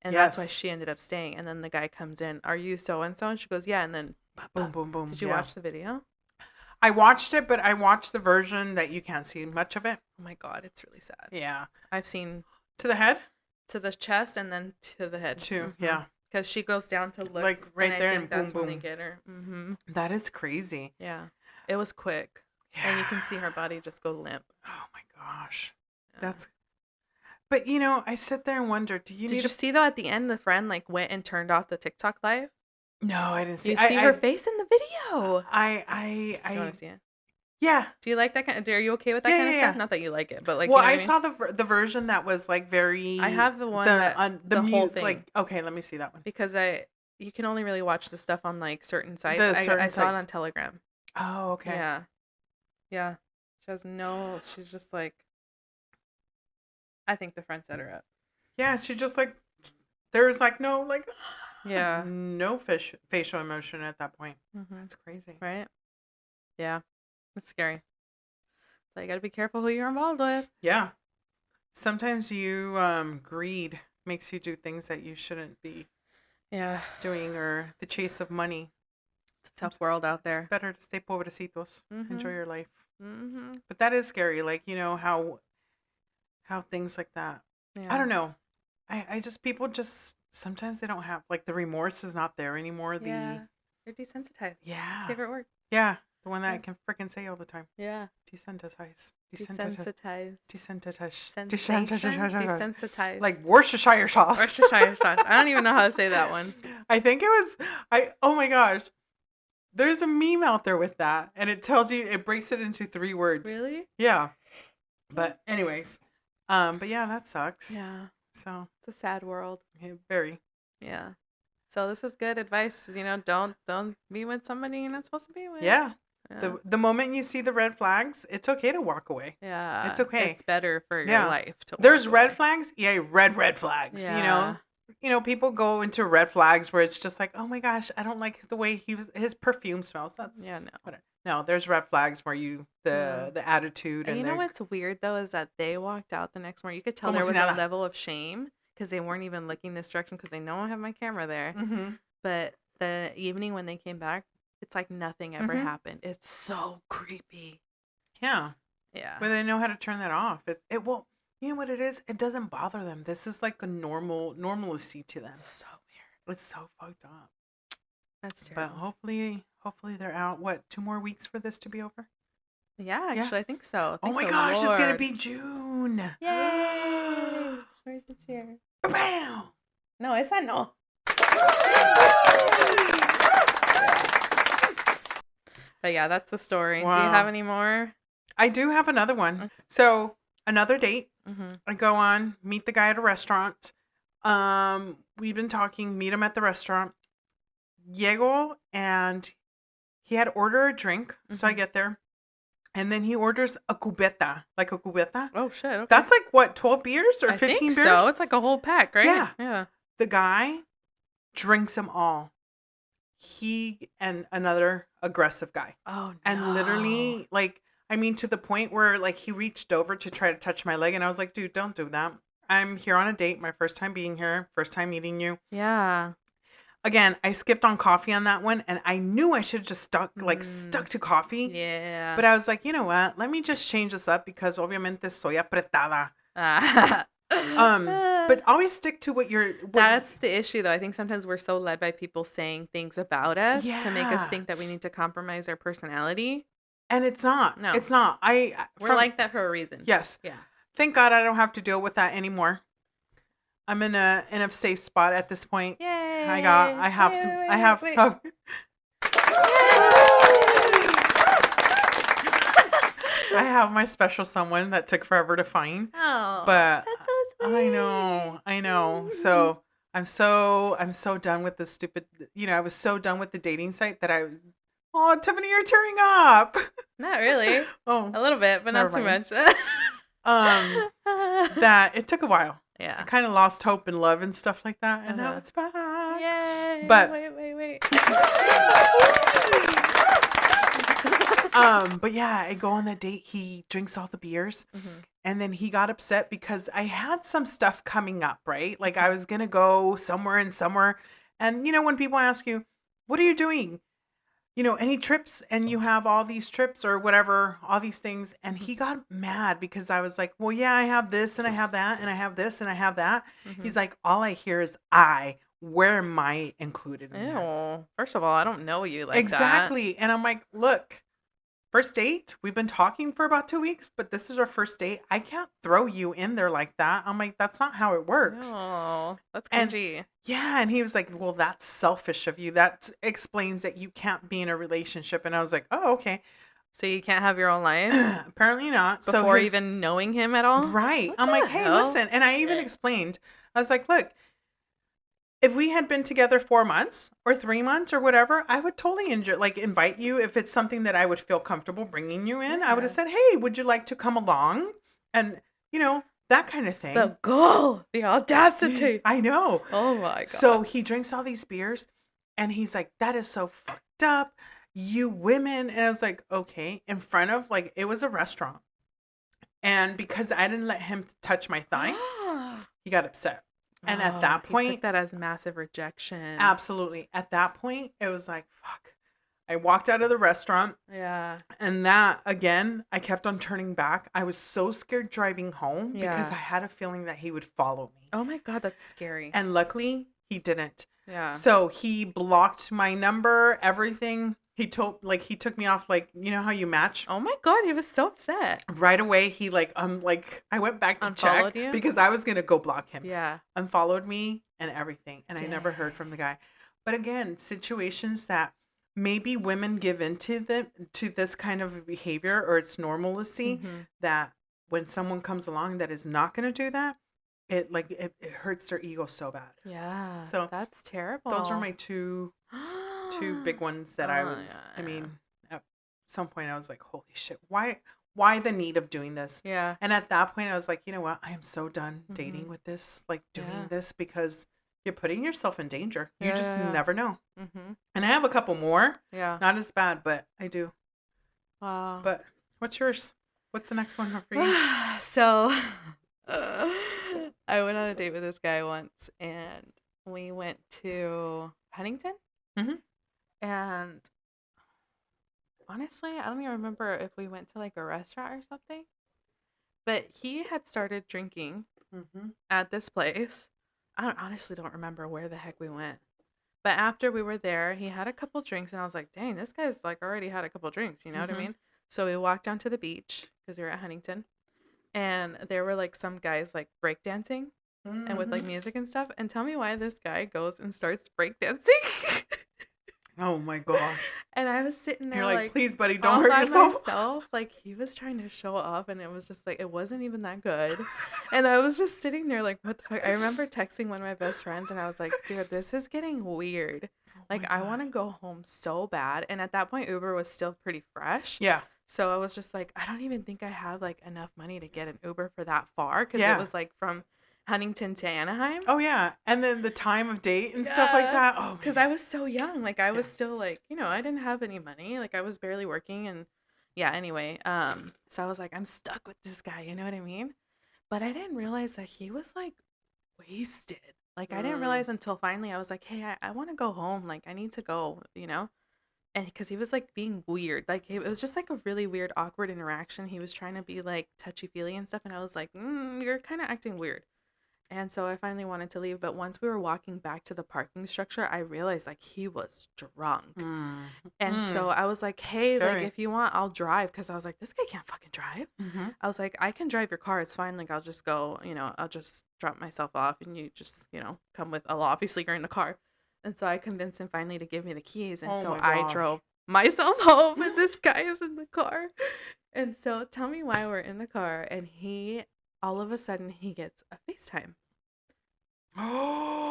A: and that's why she ended up staying. And then the guy comes in, are you so and so? And she goes, yeah. And then
B: boom, boom, boom.
A: Did you watch the video?
B: I watched it, but I watched the version that you can't see much of it.
A: Oh my god, it's really sad.
B: Yeah,
A: I've seen
B: To the head?
A: To the chest and then to the head.
B: Yeah.
A: Because she goes down to look.
B: Like right
A: and
B: there
A: I think
B: and
A: that's
B: boom,
A: when
B: boom.
A: they get her.
B: That is crazy.
A: Yeah. It was quick. Yeah. And you can see her body just go limp.
B: Oh my gosh. Yeah. But you know, I sit there and wonder, did you
A: see though at the end the friend like went and turned off the TikTok live?
B: No, I didn't see.
A: You see her face in the video.
B: I
A: you want to see it?
B: Yeah.
A: Do you like that kind of, are you okay with that kind of stuff? Not that you like it, but like,
B: well, I saw the version that was like very.
A: I have the one the whole thing.
B: Like, okay, let me see that one.
A: Because you can only really watch the stuff on like certain sites. I saw it on Telegram.
B: Oh, okay.
A: Yeah. Yeah. She's just like, I think the friend set her up. Yeah,
B: she just like, there's like no like.
A: Yeah.
B: No facial emotion at that point. That's crazy.
A: Right? Yeah. It's scary. So you got to be careful who you're involved with.
B: Yeah. Sometimes greed makes you do things that you shouldn't be doing, or the chase of money.
A: It's a tough world out there.
B: It's better to stay pobrecitos. Enjoy your life. But that is scary. Like, you know, how things like that. Yeah. I don't know. I just, people just, sometimes they don't have, like, the remorse is not there anymore.
A: Yeah. You're desensitized.
B: Yeah.
A: Favorite word.
B: Yeah. The one that I can freaking say all the time.
A: Yeah.
B: Desensitized.
A: Desensitized.
B: Like Worcestershire sauce.
A: Worcestershire sauce. I don't even know how to say that one.
B: I think it was, oh my gosh. There's a meme out there with that. And it tells you, it breaks it into 3 words.
A: Really?
B: Yeah. But anyways. But yeah, that sucks.
A: Yeah.
B: So.
A: It's a sad world.
B: Yeah, very.
A: Yeah. So this is good advice. You know, don't be with somebody you're not supposed to be with.
B: Yeah. The moment you see the red flags, it's okay to walk away.
A: Yeah.
B: It's okay.
A: It's better for your life to walk
B: There's
A: away.
B: red flags. Yeah, red flags.
A: Yeah.
B: You know, people go into red flags where it's just like, oh my gosh, I don't like the way his perfume smells. That's
A: no.
B: No, there's red flags where the attitude
A: and you know what's weird though is that they walked out the next morning. You could tell there was a level of shame because they weren't even looking this direction because they know I have my camera there. But the evening when they came back, it's like nothing ever happened. It's so creepy.
B: Yeah.
A: Yeah.
B: But they know how to turn that off. It will. You know what it is? It doesn't bother them. This is like a normalcy to them.
A: So weird.
B: It's so fucked up.
A: That's terrible.
B: But hopefully they're out. What, 2 more weeks for this to be over?
A: Yeah, actually, I think so.
B: Oh my gosh, it's gonna be June.
A: Yay! Where's the chair?
B: Bam!
A: No, esa no. But yeah, that's the story. Wow. Do you have any more?
B: I do have another one. So another date. I go on, meet the guy at a restaurant. We've been talking, meet him at the restaurant. Llego, and he had ordered a drink. So I get there. And then he orders a cubeta. Like a cubeta.
A: Oh, shit. Okay.
B: That's like, what, 12 beers or 15 beers?
A: So. It's like a whole pack, right?
B: Yeah.
A: Yeah.
B: The guy drinks them all. He and another aggressive guy.
A: Oh, no.
B: And literally, like, I mean, to the point where, like, he reached over to try to touch my leg. And I was like, dude, don't do that. I'm here on a date. My first time being here. First time meeting you.
A: Yeah.
B: Again, I skipped on coffee on that one. And I knew I should have just stuck to coffee.
A: Yeah.
B: But I was like, you know what? Let me just change this up because obviamente soy apretada. But always stick to what you're...
A: That's the issue, though. I think sometimes we're so led by people saying things about us to make us think that we need to compromise our personality.
B: And it's not. No. It's not.
A: We're like that for a reason.
B: Yes.
A: Yeah.
B: Thank God I don't have to deal with that anymore. I'm in a safe spot at this point.
A: Yay!
B: I have my special someone that took forever to find.
A: Oh,
B: but
A: that's so sweet.
B: I know. So I'm so done with this stupid. You know, I was so done with the dating site that I was. Oh, Tiffany, you're tearing up.
A: Not really.
B: Oh,
A: a little bit, but not too much.
B: That it took a while.
A: Yeah.
B: I kind of lost hope and love and stuff like that, and now it's back.
A: Yay!
B: But
A: wait.
B: But yeah, I go on that date. He drinks all the beers, and then he got upset because I had some stuff coming up, right? Like I was gonna go somewhere, and you know when people ask you, "What are you doing?" any trips, and you have all these trips or whatever, all these things. And he got mad because I was like, well, yeah, I have this and I have that and I have this and I have that. He's like, all I hear is where am I included in that?
A: Ew. First of all, I don't know you like that.
B: Exactly. And I'm like, look, first date, we've been talking for about 2 weeks, but this is our first date. I can't throw you in there like that. I'm like, that's not how it works.
A: Oh, that's
B: And
A: cringy.
B: yeah, and he was like, well, that's selfish of you. That explains that you can't be in a relationship. And I was like, oh, okay.
A: So you can't have your own life?
B: Apparently not.
A: Before even knowing him at all?
B: Right.
A: What
B: I'm
A: the
B: like, hey,
A: hell?
B: listen. And I even explained, I was like, look, if we had been together 4 months or 3 months or whatever, I would totally invite you if it's something that I would feel comfortable bringing you in. I would have said, hey, would you like to come along? And, that kind of thing.
A: The gall, the audacity.
B: I know.
A: Oh my God.
B: So he drinks all these beers and he's like, that is so fucked up. You women. And I was like, okay, in front of, it was a restaurant. And because I didn't let him touch my thigh, he got upset. And at that point,
A: he took that as massive rejection.
B: Absolutely. At that point, it was like, fuck. I walked out of the restaurant.
A: Yeah.
B: And that, again, I kept on turning back. I was so scared driving home because I had a feeling that he would follow me.
A: Oh my God, that's scary.
B: And luckily, he didn't.
A: Yeah.
B: So he blocked my number, everything. He took me off, how you match?
A: Oh my God, he was so upset.
B: Right away, he I went back to
A: Unfollowed
B: check
A: you?
B: because I was going to go block him.
A: Yeah.
B: Unfollowed me and everything. And I never heard from the guy. But again, situations that maybe women give into to this kind of behavior, or it's normalcy, that when someone comes along that is not going to do that, it hurts their ego so bad.
A: Yeah.
B: So
A: that's terrible.
B: Those are my two big ones that I mean, at some point I was like, holy shit, why the need of doing this?
A: Yeah.
B: And at that point I was like, you know what? I am so done dating with this, doing this, because you're putting yourself in danger. You just never know. And I have a couple more.
A: Yeah.
B: Not as bad, but I do.
A: Wow.
B: But what's yours? What's the next one for you?
A: So I went on a date with this guy once, and we went to Huntington. And honestly, I don't even remember if we went to a restaurant or something. But he had started drinking at this place. I honestly don't remember where the heck we went. But after we were there, he had a couple drinks, and I was like, dang, this guy's already had a couple drinks, you know what I mean? So we walked down to the beach because we were at Huntington, and there were some guys breakdancing and with music and stuff. And tell me why this guy goes and starts breakdancing.
B: Oh my gosh.
A: And I was sitting there
B: you're like, please, buddy, don't hurt yourself.
A: He was trying to show off, and it was just it wasn't even that good. And I was just sitting there what the fuck? I remember texting one of my best friends, and I was like, dude, this is getting weird. I want to go home so bad. And at that point, Uber was still pretty fresh.
B: Yeah.
A: So I was just I don't even think I have enough money to get an Uber for that far, because it was from Huntington to Anaheim.
B: Oh yeah, and then the time of date and stuff like that. Oh,
A: because I was so young. I was still I didn't have any money. I was barely working, and yeah. Anyway, so I was I'm stuck with this guy. You know what I mean? But I didn't realize that he was wasted. I didn't realize until finally I was like, hey, I want to go home. I need to go. And because he was being weird. It was just a really weird, awkward interaction. He was trying to be touchy feely and stuff, and I was like, you're kind of acting weird. And so I finally wanted to leave, but once we were walking back to the parking structure, I realized he was drunk. And so I was like, hey,
B: Scary.
A: if you want, I'll drive, because I was like, this guy can't fucking drive. I was like, I can drive your car, it's fine. I'll just go, I'll just drop myself off, and you just, come with. Obviously you're in the car. And so I convinced him finally to give me the keys, and so I drove myself home, and this guy is in the car. And so tell me why we're in the car, and all of a sudden, he gets a FaceTime.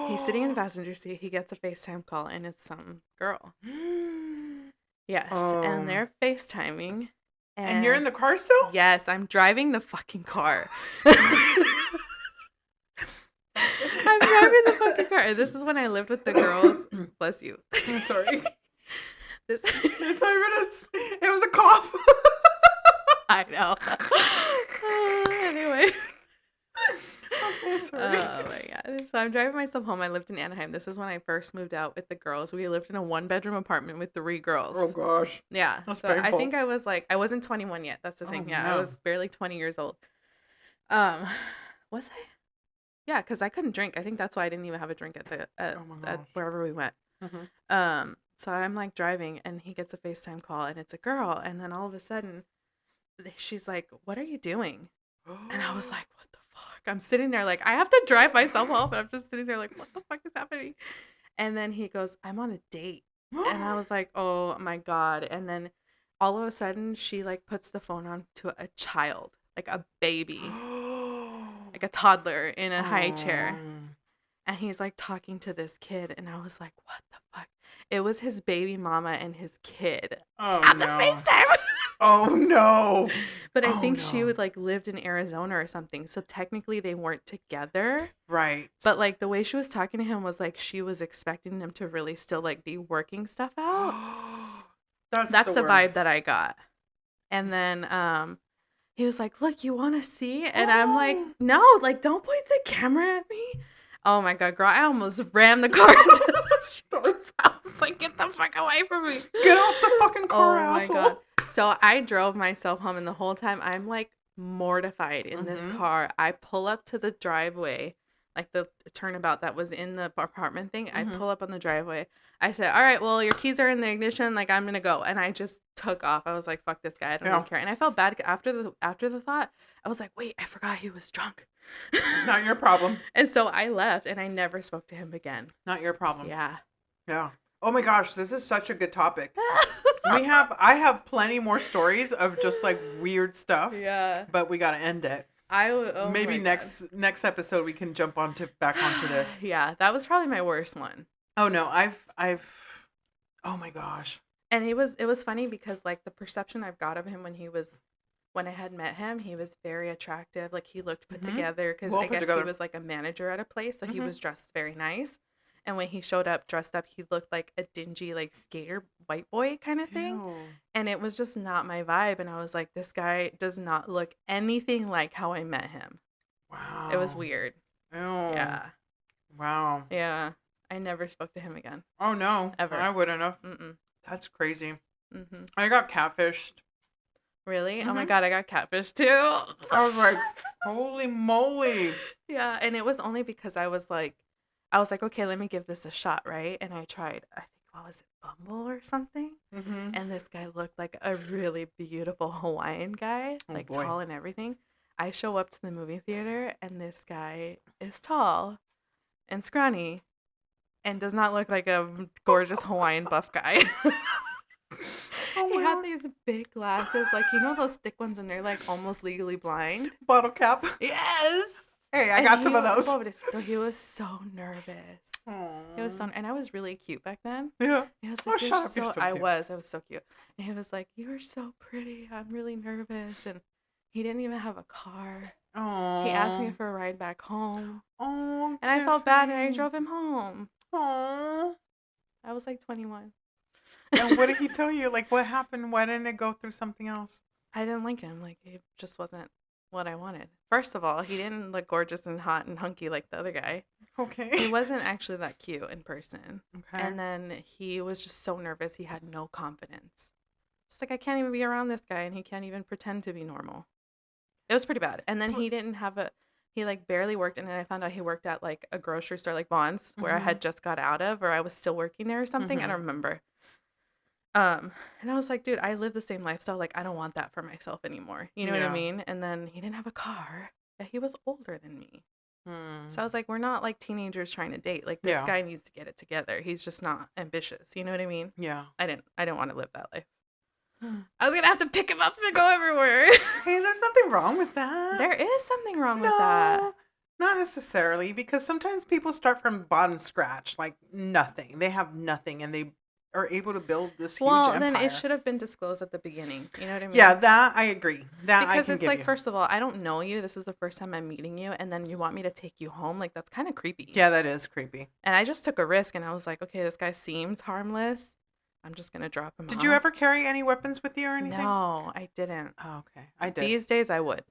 A: He's sitting in the passenger seat. He gets a FaceTime call, and it's some girl. Yes, and they're FaceTiming.
B: And you're in the car still?
A: Yes, I'm driving the fucking car. I'm driving the fucking car. This is when I lived with the girls. Bless you.
B: I'm sorry. It was a cough.
A: I know. Anyway.
B: Oh, sorry.
A: Oh my god. So I'm driving myself home. I lived in Anaheim. This is when I first moved out with the girls. We lived in a 1-bedroom apartment with 3 girls.
B: Oh gosh.
A: Yeah.
B: That's
A: So I
B: painful.
A: think I was like, I wasn't 21 yet. That's the
B: Oh
A: thing. Yeah, I was
B: man.
A: barely 20 years old. Um, was I? Yeah, because I couldn't drink. I think that's why I didn't even have a drink
B: Oh my
A: at
B: gosh.
A: wherever we went.
B: Mhm.
A: So I'm like driving, and he gets a FaceTime call, and it's a girl, and then all of a sudden, she's like, "What are you doing?" And I was like, "What the fuck?" I'm sitting there like I have to drive myself home, and I'm just sitting there like, "What the fuck is happening?" And then he goes, "I'm on a date," and I was like, "Oh my god!" And then all of a sudden, she like puts the phone on to a child, like a baby, like a toddler in a high chair.
B: Oh.
A: And he's like talking to this kid, and I was like, "What the fuck?" It was his baby mama and his kid
B: Oh
A: on the
B: no.
A: FaceTime.
B: Oh no.
A: But I
B: Oh
A: think she
B: no.
A: would like lived in Arizona or something, so technically they weren't together.
B: Right.
A: But like the way she was talking to him was like she was expecting them to really still like be working stuff out.
B: That's
A: That's
B: the
A: the vibe
B: worst.
A: that I got. And then he was like, "Look, you want to see?" And I'm like, "No, like don't point the camera at me." Oh my god, girl, I almost rammed the car into the streets. I was like, "Get the fuck away from me."
B: Get off the fucking car,
A: Oh my god.
B: asshole.
A: So I drove myself home, and the whole time I'm like mortified in this
B: Mhm.
A: car. I pull up to the driveway, like the turnabout that was in the apartment thing. I
B: Mhm.
A: pull up on the driveway. I said, "All right, well, your keys are in the ignition. Like I'm gonna go." And I just took off. I was like, "Fuck this guy. I don't even
B: Yeah.
A: care." And I felt bad after the thought. I was like, "Wait, I forgot he was drunk."
B: Not your problem.
A: And so I left, and I never spoke to him again.
B: Not your problem.
A: Yeah.
B: Yeah. Oh my gosh, this is such a good topic. I have plenty more stories of just like weird stuff,
A: Yeah.
B: but we got to end it.
A: Oh
B: Maybe
A: my god.
B: next episode we can jump back onto this.
A: Yeah, that was probably my worst one.
B: Oh no, I've oh my gosh.
A: And it was funny because like the perception I've got of him when I had met him, he was very attractive. Like he looked put
B: Mhm.
A: together because
B: Well
A: I
B: put
A: guess he
B: together.
A: was like a manager at a place, so he
B: Mhm.
A: was dressed very nice. And when he showed up dressed up, he looked like a dingy like skater white boy kind of thing.
B: Ew.
A: And it was just not my vibe. And I was like, this guy does not look anything like how I met him. It was
B: Wow.
A: weird.
B: Ew.
A: Yeah.
B: Wow.
A: Yeah. I never spoke to him again.
B: Oh no,
A: Ever.
B: I wouldn't have.
A: Mm-mm.
B: That's crazy.
A: Mm-hmm.
B: I got catfished.
A: Really? Oh my
B: Mhm.
A: god, I got catfish too.
B: I was like, holy moly.
A: Yeah, and it was only because okay, let me give this a shot, right? And I tried, I think, what was it, Bumble or something?
B: Mhm.
A: And this guy looked like a really beautiful Hawaiian guy,
B: Oh
A: like
B: boy.
A: tall and everything. I show up to the movie theater, and this guy is tall and scrawny and does not look like a gorgeous Hawaiian buff guy.
B: Oh
A: He
B: my
A: had
B: god.
A: these big glasses, like those thick ones when they're like almost legally blind.
B: Bottle cap.
A: Yes.
B: Hey, I
A: And
B: got some of those.
A: pobrecito, he was so nervous. He was so,
B: Aww.
A: and I was really cute back then.
B: Yeah.
A: He was
B: Oh,
A: like,
B: shut up. You're so cute.
A: I was so cute. And he was like, "You are so pretty. I'm really nervous." And he didn't even have a car. He asked me
B: Aww.
A: for a ride back home.
B: Oh,
A: And I felt bad, and I
B: Tiffany.
A: drove him home.
B: Aww.
A: I was like 21.
B: And what did he tell you? Like, what happened? Why didn't it go through something else?
A: I didn't like him. Like, it just wasn't what I wanted. First of all, he didn't look gorgeous and hot and hunky like the other guy. He
B: Okay.
A: wasn't actually that cute in person.
B: Okay.
A: And then he was just so nervous. He had no confidence. Just like, I can't even be around this guy, and he can't even pretend to be normal. It was pretty bad. And then
B: But,
A: he like barely worked. And then I found out he worked at like a grocery store, like Vaughn's, where I
B: mhm.
A: had just got out of, or I was still working there or something. I
B: Mhm.
A: don't remember. And I was like, dude, I live the same lifestyle. Like, I don't want that for myself anymore. You know what I
B: Yeah.
A: mean? And then he didn't have a car, but he was older than me. So I
B: Hmm.
A: was like, we're not like teenagers trying to date. Like, this
B: Yeah.
A: guy needs to get it together. He's just not ambitious. You know what I mean?
B: Yeah.
A: I didn't want to live that life.
B: Hmm.
A: I was gonna have to pick him up and go everywhere.
B: Hey, there's nothing wrong with that.
A: There is something wrong with that.
B: No, not necessarily, because sometimes people start from bottom scratch, like nothing. They have nothing, and they are able to build this huge
A: Well, then it
B: empire.
A: should have been disclosed at the beginning. You know what I mean?
B: Yeah, that I agree. That I
A: Because
B: can
A: it's
B: give
A: like,
B: you.
A: first of all, I don't know you. This is the first time I'm meeting you, and then you want me to take you home. Like, that's kind of creepy.
B: Yeah, that is creepy.
A: And I just took a risk, and I was like, okay, this guy seems harmless. I'm just gonna drop him
B: Did
A: off.
B: you ever carry any weapons with you or anything?
A: No, I didn't.
B: Oh, okay. I did.
A: These days, I would.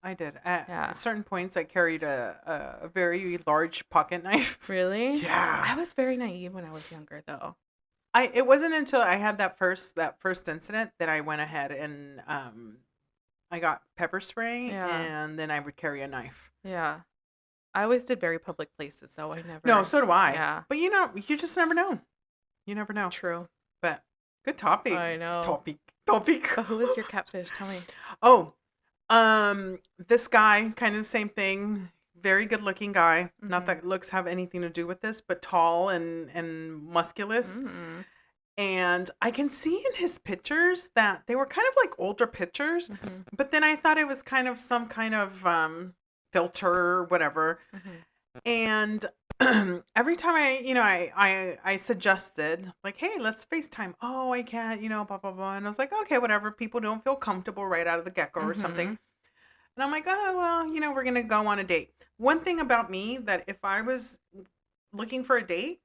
B: I did. At certain points, I carried a very large pocket knife.
A: Really?
B: Yeah.
A: I was very naive when I was younger, though.
B: It wasn't until I had that first incident that I went ahead and I got pepper spray, and then I would carry a knife.
A: Yeah. I always did very public places, so I never.
B: No, so do I.
A: Yeah.
B: But you just never know. You never know.
A: True.
B: But good topic.
A: I know.
B: Topic.
A: But who is your catfish? Tell me.
B: Oh, this guy, kind of the same thing. Very good looking guy. Mm-hmm. Not that looks have anything to do with this, but tall and musculous. Mm-hmm. And I can see in his pictures that they were kind of like older pictures, mm-hmm. but then I thought it was kind of some kind of filter or whatever. Mm-hmm. And every time I suggested, like, hey, let's FaceTime. Oh, I can't, blah, blah, blah. And I was like, okay, whatever. People don't feel comfortable right out of the get-go or something. And I'm like, oh, well, we're going to go on a date. One thing about me that if I was looking for a date,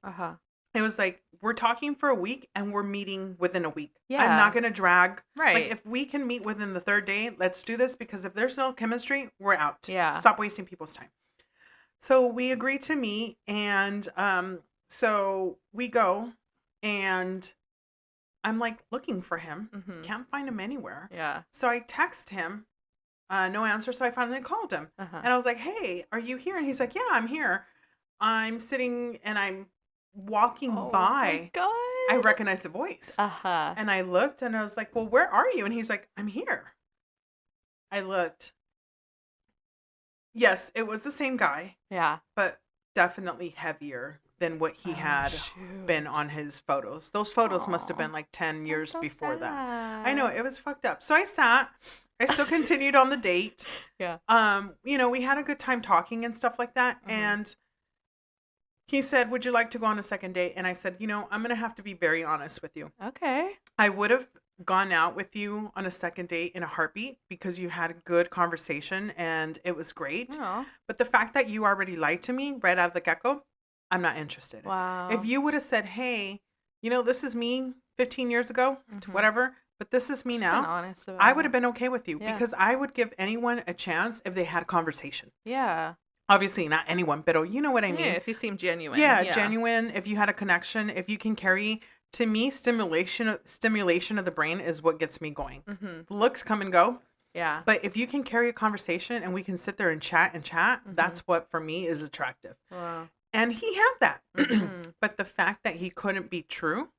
B: it was like, we're talking for a week and we're meeting within a week. Yeah. I'm not going to drag.
A: Right.
B: Like, if we can meet within the third day, let's do this, because if there's no chemistry, we're out.
A: Yeah.
B: Stop wasting people's time. So we agreed to meet, and so we go, and I'm like looking for him. Mm-hmm. Can't find him anywhere.
A: Yeah.
B: So I text him, no answer. So I finally called him, and I was like, "Hey, are you here?" And he's like, "Yeah, I'm here. I'm sitting and I'm walking by."
A: My God.
B: I recognized the voice. And I looked, and I was like, "Well, where are you?" And he's like, "I'm here." I looked. Yes, it was the same guy.
A: Yeah.
B: But definitely heavier than what he had been on his photos. Those photos must have been like 10 years before that. I know, it was fucked up. So I sat. I still continued on the date.
A: Yeah.
B: We had a good time talking and stuff like that. Mm-hmm. And he said, "Would you like to go on a second date?" And I said, I'm going to have to be very honest with you.
A: Okay.
B: I would have gone out with you on a second date in a heartbeat because you had a good conversation and it was great. Oh. But the fact that you already lied to me right out of the get-go, I'm not interested.
A: Wow.
B: If you would have said, "Hey, this is me 15 years ago, mm-hmm. whatever, but this is me
A: just
B: now,"
A: been honest about
B: I would have been okay with you, because I would give anyone a chance if they had a conversation.
A: Yeah.
B: Obviously not anyone, but you know what I mean?
A: Yeah, if you seem genuine.
B: Yeah, genuine. If you had a connection, if you can carry. To me, stimulation of the brain is what gets me going. Mm-hmm. Looks come and go.
A: Yeah.
B: But if you can carry a conversation and we can sit there and chat, mm-hmm. that's what for me is attractive.
A: Wow.
B: And he had that. Mm-hmm. But the fact that he couldn't be true,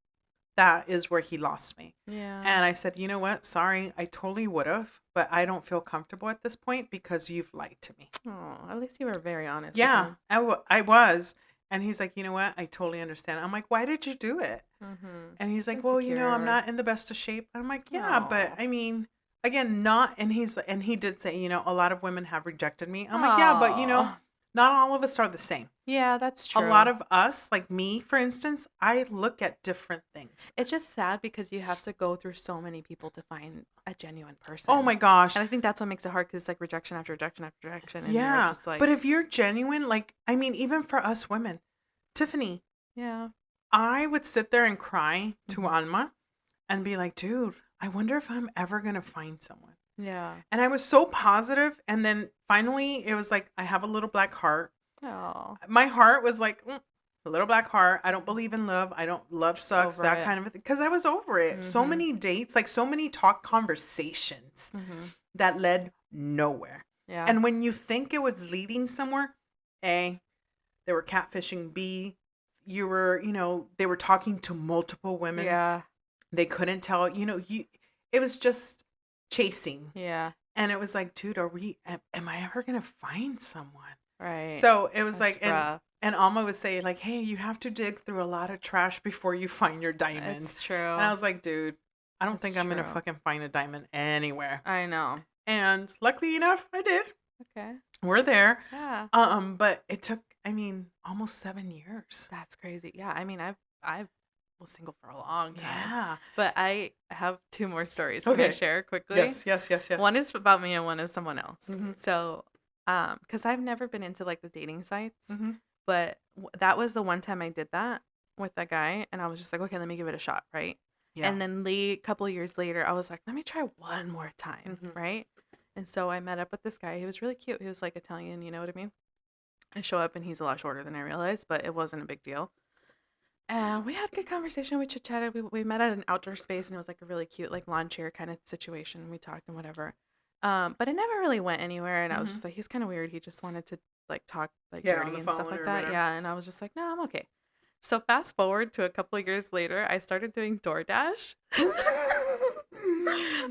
B: that is where he lost me.
A: Yeah.
B: And I said, you know what? Sorry, I totally would have, but I don't feel comfortable at this point because you've lied to me.
A: Oh, at least you were very honest.
B: Yeah, I was. And he's like, you know what? I totally understand. I'm like, why did you do it? Mm-hmm. And he's like, insecure. Well, I'm not in the best of shape. I'm like, yeah, but I mean, again, not. And he did say, a lot of women have rejected me. I'm like, yeah, but not all of us are the same.
A: Yeah, that's true.
B: A lot of us, like me, for instance, I look at different things.
A: It's just sad because you have to go through so many people to find a genuine person.
B: Oh my gosh.
A: And I think that's what makes it hard, because it's like rejection after rejection after rejection. And
B: yeah.
A: you're just like...
B: But if you're genuine, like, I mean, even for us women, Tiffany.
A: Yeah.
B: I would sit there and cry to Alma and be like, dude, I wonder if I'm ever going to find someone.
A: Yeah.
B: And I was so positive. And then finally it was like, I have a little black heart.
A: Oh.
B: My heart was like, a little black heart. I don't believe in love. I don't, love sucks, that kind of thing. Because I was over it. Mm-hmm. So many dates, like so many conversations that led nowhere.
A: Yeah.
B: And when you think it was leading somewhere, A, they were catfishing. B, you were, they were talking to multiple women.
A: Yeah.
B: They couldn't tell, it was just chasing.
A: Yeah.
B: And it was like, dude, am I ever going to find someone?
A: Right.
B: So it was like, and Alma would say like, hey, you have to dig through a lot of trash before you find your diamond.
A: It's true.
B: And I was like, dude, I don't think I'm going to fucking find a diamond anywhere.
A: I know.
B: And luckily enough, I did.
A: Okay.
B: We're there.
A: Yeah.
B: But it took, almost 7 years.
A: That's crazy. Yeah. I mean, I was single for a long time.
B: Yeah.
A: But I have 2 more stories. Can I share quickly?
B: Yes.
A: One is about me and one is someone else. Mm-hmm. So, because I've never been into like the dating sites, but that was the one time I did that with that guy, and I was just like, okay, let me give it a shot, right? Yeah. And then couple years later, I was like, let me try one more time, right? And so I met up with this guy. He was really cute. He was like Italian, you know what I mean? I show up and he's a lot shorter than I realized, but it wasn't a big deal. And we had good conversation. We chit chatted. We met at an outdoor space and it was like a really cute like lawn chair kind of situation. We talked and whatever. But it never really went anywhere. And I was just like, he's kind of weird. He just wanted to like talk like dirty and stuff like that. Yeah. And I was just like, no, I'm okay. So fast forward to a couple of years later, I started doing DoorDash.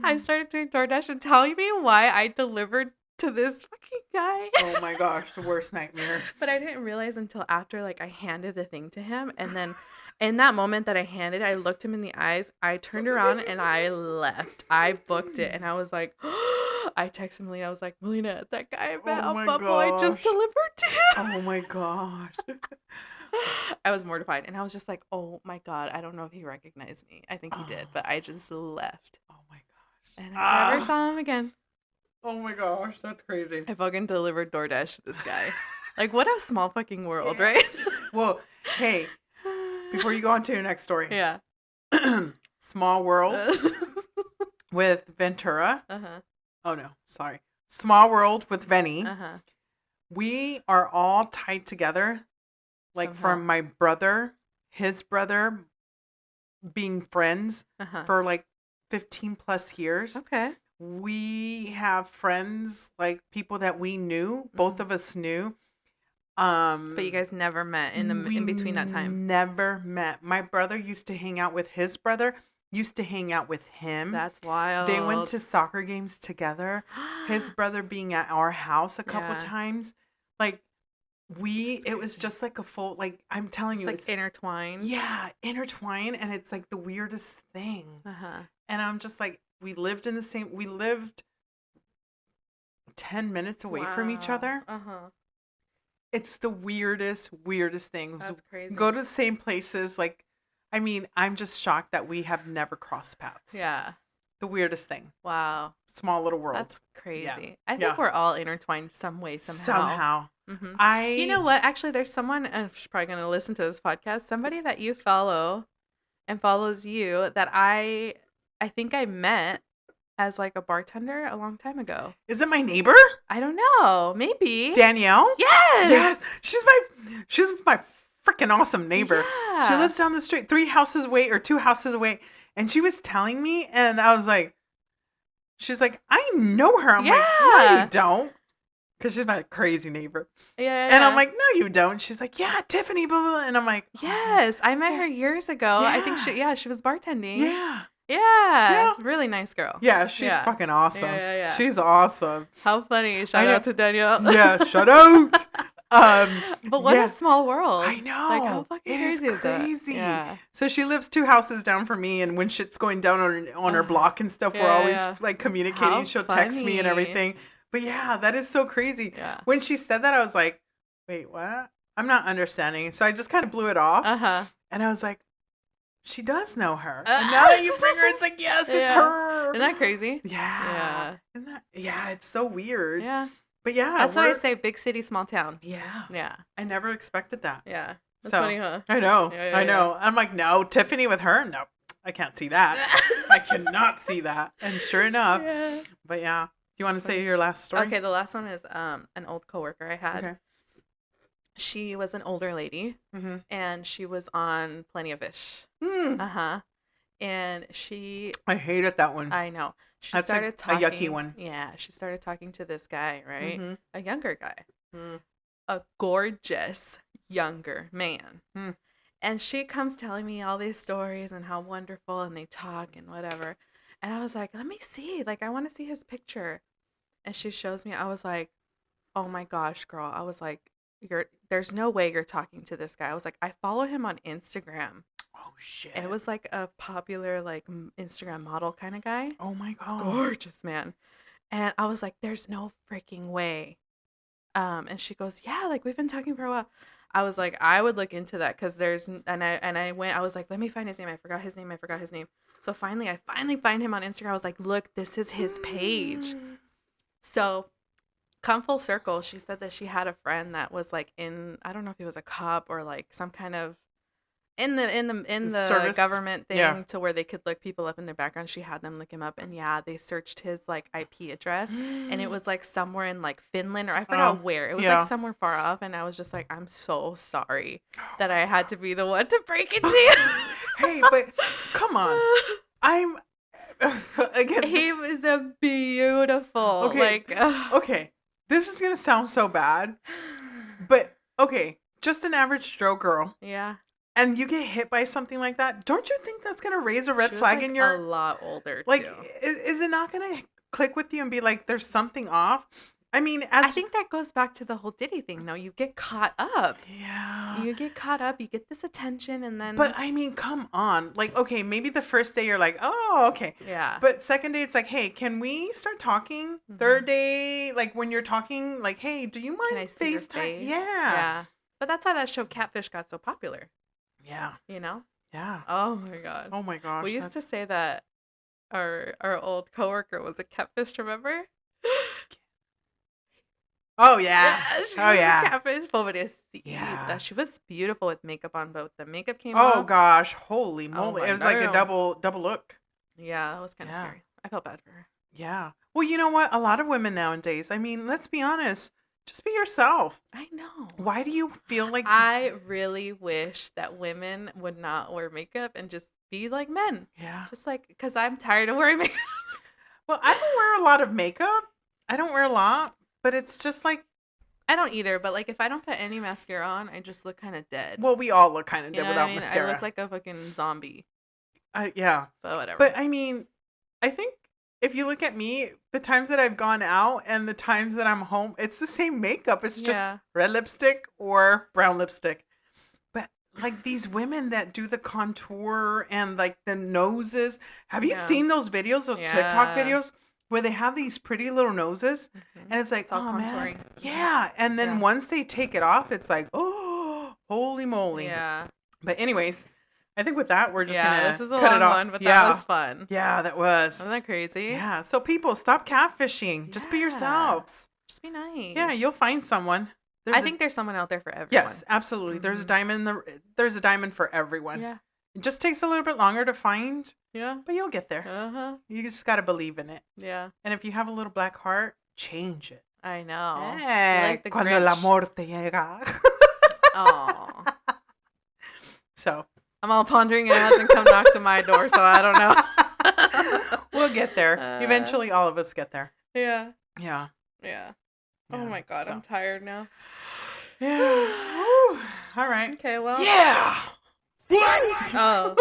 A: I started doing DoorDash and telling me why I delivered to this fucking guy.
B: Oh my gosh, the worst nightmare.
A: But I didn't realize until after like I handed the thing to him, and then in that moment that I handed, I looked him in the eyes, I turned around and I left. I booked it and I was like, I texted Melina, I was like, Melina, that guy I met on Bumble, I just delivered to him.
B: Oh my gosh.
A: I was mortified and I was just like, oh my God, I don't know if he recognized me. I think he did, but I just left.
B: Oh my gosh.
A: And I never saw him again.
B: Oh my gosh, that's crazy.
A: I fucking delivered DoorDash to this guy. Like, what a small fucking world, right?
B: Well, hey, before you go on to your next story.
A: Yeah.
B: Small World with Ventura.
A: Uh-huh.
B: Oh no, sorry. Small World with Venny.
A: Uh-huh.
B: We are all tied together. Like from my brother, his brother being friends for like 15 plus years.
A: Okay.
B: We have friends, like people that we knew, both of us knew. But
A: you guys never met in between that time.
B: Never met. My brother used to hang out with his brother, used to hang out with him.
A: That's wild.
B: They went to soccer games together. His brother being at our house a couple times. Like it was just like a full, like I'm telling you,
A: it's like intertwined.
B: Yeah, intertwined, and it's like the weirdest thing. And I'm just like, we lived 10 minutes away from each other. It's the weirdest thing.
A: That's crazy.
B: Go to the same places. Like, I mean, I'm just shocked that we have never crossed paths.
A: Yeah.
B: The weirdest thing.
A: Wow.
B: Small little world.
A: That's crazy. Yeah. I think we're all intertwined some way, somehow.
B: Somehow.
A: You know what? Actually, there's someone, she's probably going to listen to this podcast, somebody that you follow and follows you that I think I met as like a bartender a long time ago.
B: Is it my neighbor?
A: I don't know. Maybe.
B: Danielle?
A: Yes.
B: Yes. She's my freaking awesome neighbor. Yeah. She lives down the street, 2 houses away. And she was telling me, and I was like, she's like, I know her. I'm like, no, you don't. Because she's my crazy neighbor.
A: Yeah.
B: And I'm like, no, you don't. She's like, yeah, Tiffany, blah, blah, blah. And I'm like,
A: yes, I met her years ago. Yeah. I think she was bartending.
B: Yeah.
A: Yeah. Really nice girl.
B: Yeah, she's fucking awesome.
A: Yeah.
B: She's awesome.
A: How funny. Shout out to Danielle.
B: Yeah, shout out.
A: But what a small world.
B: I know.
A: Like, how fucking crazy is
B: crazy.
A: Yeah.
B: So she lives 2 houses down from me, and when shit's going down on her block and stuff, we're always like communicating. She'll text me and everything. But yeah, that is so crazy.
A: Yeah.
B: When she said that, I was like, wait, what? I'm not understanding. So I just kind of blew it off. And I was like, she does know her. And now that you bring her, it's like, yes, it's her.
A: Isn't that crazy?
B: Yeah. It's so weird.
A: Yeah.
B: But yeah.
A: That's what I say, big city, small town.
B: Yeah.
A: Yeah.
B: I never expected that.
A: Yeah. That's funny, huh?
B: I know. I know. I'm like, no, Tiffany with her? No, I can't see that. I cannot see that. And sure enough. Yeah. But yeah. Do you want to say your last story?
A: Okay, the last one is an old coworker I had. Okay. She was an older lady, and she was on Plenty of Fish. And she...
B: I hated that one.
A: I know.
B: That's started talking, a yucky one.
A: Yeah, she started talking to this guy, right? A younger guy. A gorgeous younger man. And she comes telling me all these stories and how wonderful, and they talk and whatever. And I was like, let me see. Like, I want to see his picture. And she shows me. I was like, oh my gosh, girl. I was like, there's no way you're talking to this guy. I was like, I follow him on Instagram.
B: Oh, shit.
A: And it was like a popular, like, Instagram model kind of guy.
B: Oh my God.
A: Gorgeous, man. And I was like, there's no freaking way. And she goes, yeah, like, we've been talking for a while. I was like, I would look into that because I was like, let me find his name. I forgot his name. So I finally find him on Instagram. I was like, look, this is his page. So come full circle. She said that she had a friend that was like I don't know if he was a cop or like some kind of in the
B: service
A: government thing to where they could look people up in their background. She had them look him up, and they searched his like IP address, and it was like somewhere in like Finland or I forgot where. It was like somewhere far off, and I was just like, I'm so sorry that I had to be the one to break it to you.
B: Hey, but come on, I'm again.
A: He was a beautiful.
B: Okay, okay. This is gonna sound so bad, but okay, just an average Joe girl.
A: Yeah.
B: And you get hit by something like that, don't you think that's gonna raise a red flag in your?
A: A lot older.
B: Like,
A: too.
B: Is it not gonna click with you and be like, there's something off? I mean,
A: I think that goes back to the whole Diddy thing. No, you get caught up.
B: Yeah.
A: You get caught up. You get this attention, and then.
B: But I mean, come on. Like, okay, maybe the first day you're like, oh, okay.
A: Yeah.
B: But second day, it's like, hey, can we start talking? Mm-hmm. Third day, like when you're talking, like, hey, do you mind FaceTime? Yeah.
A: Yeah. But that's why that show Catfish got so popular.
B: Yeah.
A: You know?
B: Yeah.
A: Oh my god.
B: Oh my gosh.
A: We used to say that our old coworker was a catfish, remember?
B: Oh yeah.
A: She was a catfish. She was beautiful with makeup on, but the makeup came off.
B: Oh gosh, holy moly. It was like a double look.
A: Yeah, that was kind of scary. I felt bad for her.
B: Yeah. Well, you know what? A lot of women nowadays, I mean, let's be honest. Just be yourself.
A: I know.
B: Why do you feel like...
A: I really wish that women would not wear makeup and just be like men.
B: Yeah.
A: Just like, because I'm tired of wearing makeup.
B: Well, I don't wear a lot of makeup. I don't wear a lot, but it's just like...
A: I don't either, but like if I don't put any mascara on, I just look kind of dead.
B: Well, we all look kind of dead without mascara.
A: I look like a fucking zombie.
B: Yeah.
A: But whatever.
B: But I mean, I think... If you look at me, the times that I've gone out and the times that I'm home, it's the same makeup. It's just red lipstick or brown lipstick. But like these women that do the contour and like the noses. Have you seen those videos, those TikTok videos where they have these pretty little noses? Mm-hmm. And it's like,
A: it's all contouring.
B: Man. Yeah. And then once they take it off, it's like, oh, holy moly.
A: Yeah.
B: But anyways... I think with that, we're just going to
A: this is a long one, but that was fun.
B: Yeah, that was.
A: Wasn't that crazy?
B: Yeah. So people, stop catfishing. Just be yourselves.
A: Just be nice.
B: Yeah, you'll find someone.
A: I think there's someone out there for everyone.
B: Yes, absolutely. Mm-hmm. There's a diamond for everyone.
A: Yeah.
B: It just takes a little bit longer to find.
A: Yeah.
B: But you'll get there.
A: Uh-huh.
B: You just got to believe in it.
A: Yeah.
B: And if you have a little black heart, change it.
A: I know.
B: Like the Cuando el amor te llega.
A: Oh.
B: So...
A: I'm all pondering it hasn't come knock to my door, so I don't know.
B: We'll get there. Eventually, all of us get there.
A: Yeah.
B: Yeah.
A: Yeah. Oh my god, I'm tired now.
B: Yeah. All right.
A: Okay, well.
B: Yeah.
A: Oh.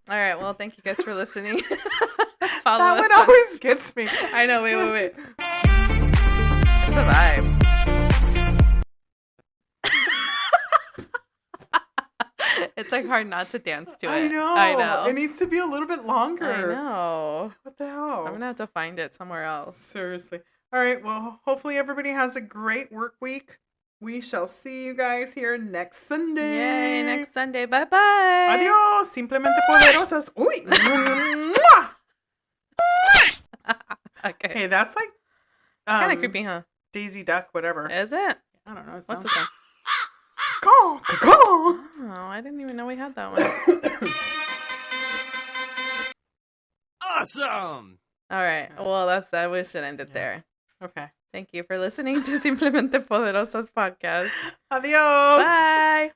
A: All right, well, thank you guys for listening.
B: That one always gets me.
A: I know, wait. It's a vibe. It's like hard not to dance to it.
B: I know. It needs to be a little bit longer.
A: I know.
B: What the hell?
A: I'm gonna have to find it somewhere else.
B: Seriously. All right. Well, hopefully everybody has a great work week. We shall see you guys here next Sunday.
A: Yay, next Sunday. Bye-bye.
B: Adios. Simplemente poderosas. Uy.
A: Okay.
B: Hey, that's like...
A: kind of creepy, huh?
B: Daisy Duck, whatever.
A: Is it?
B: I don't know.
A: What's this one?
B: Oh,
A: I didn't even know we had that one.
C: Awesome!
A: All right. Well, that's that. We should end it there.
B: Okay.
A: Thank you for listening to Simplemente Poderosas podcast.
B: Adios.
A: Bye.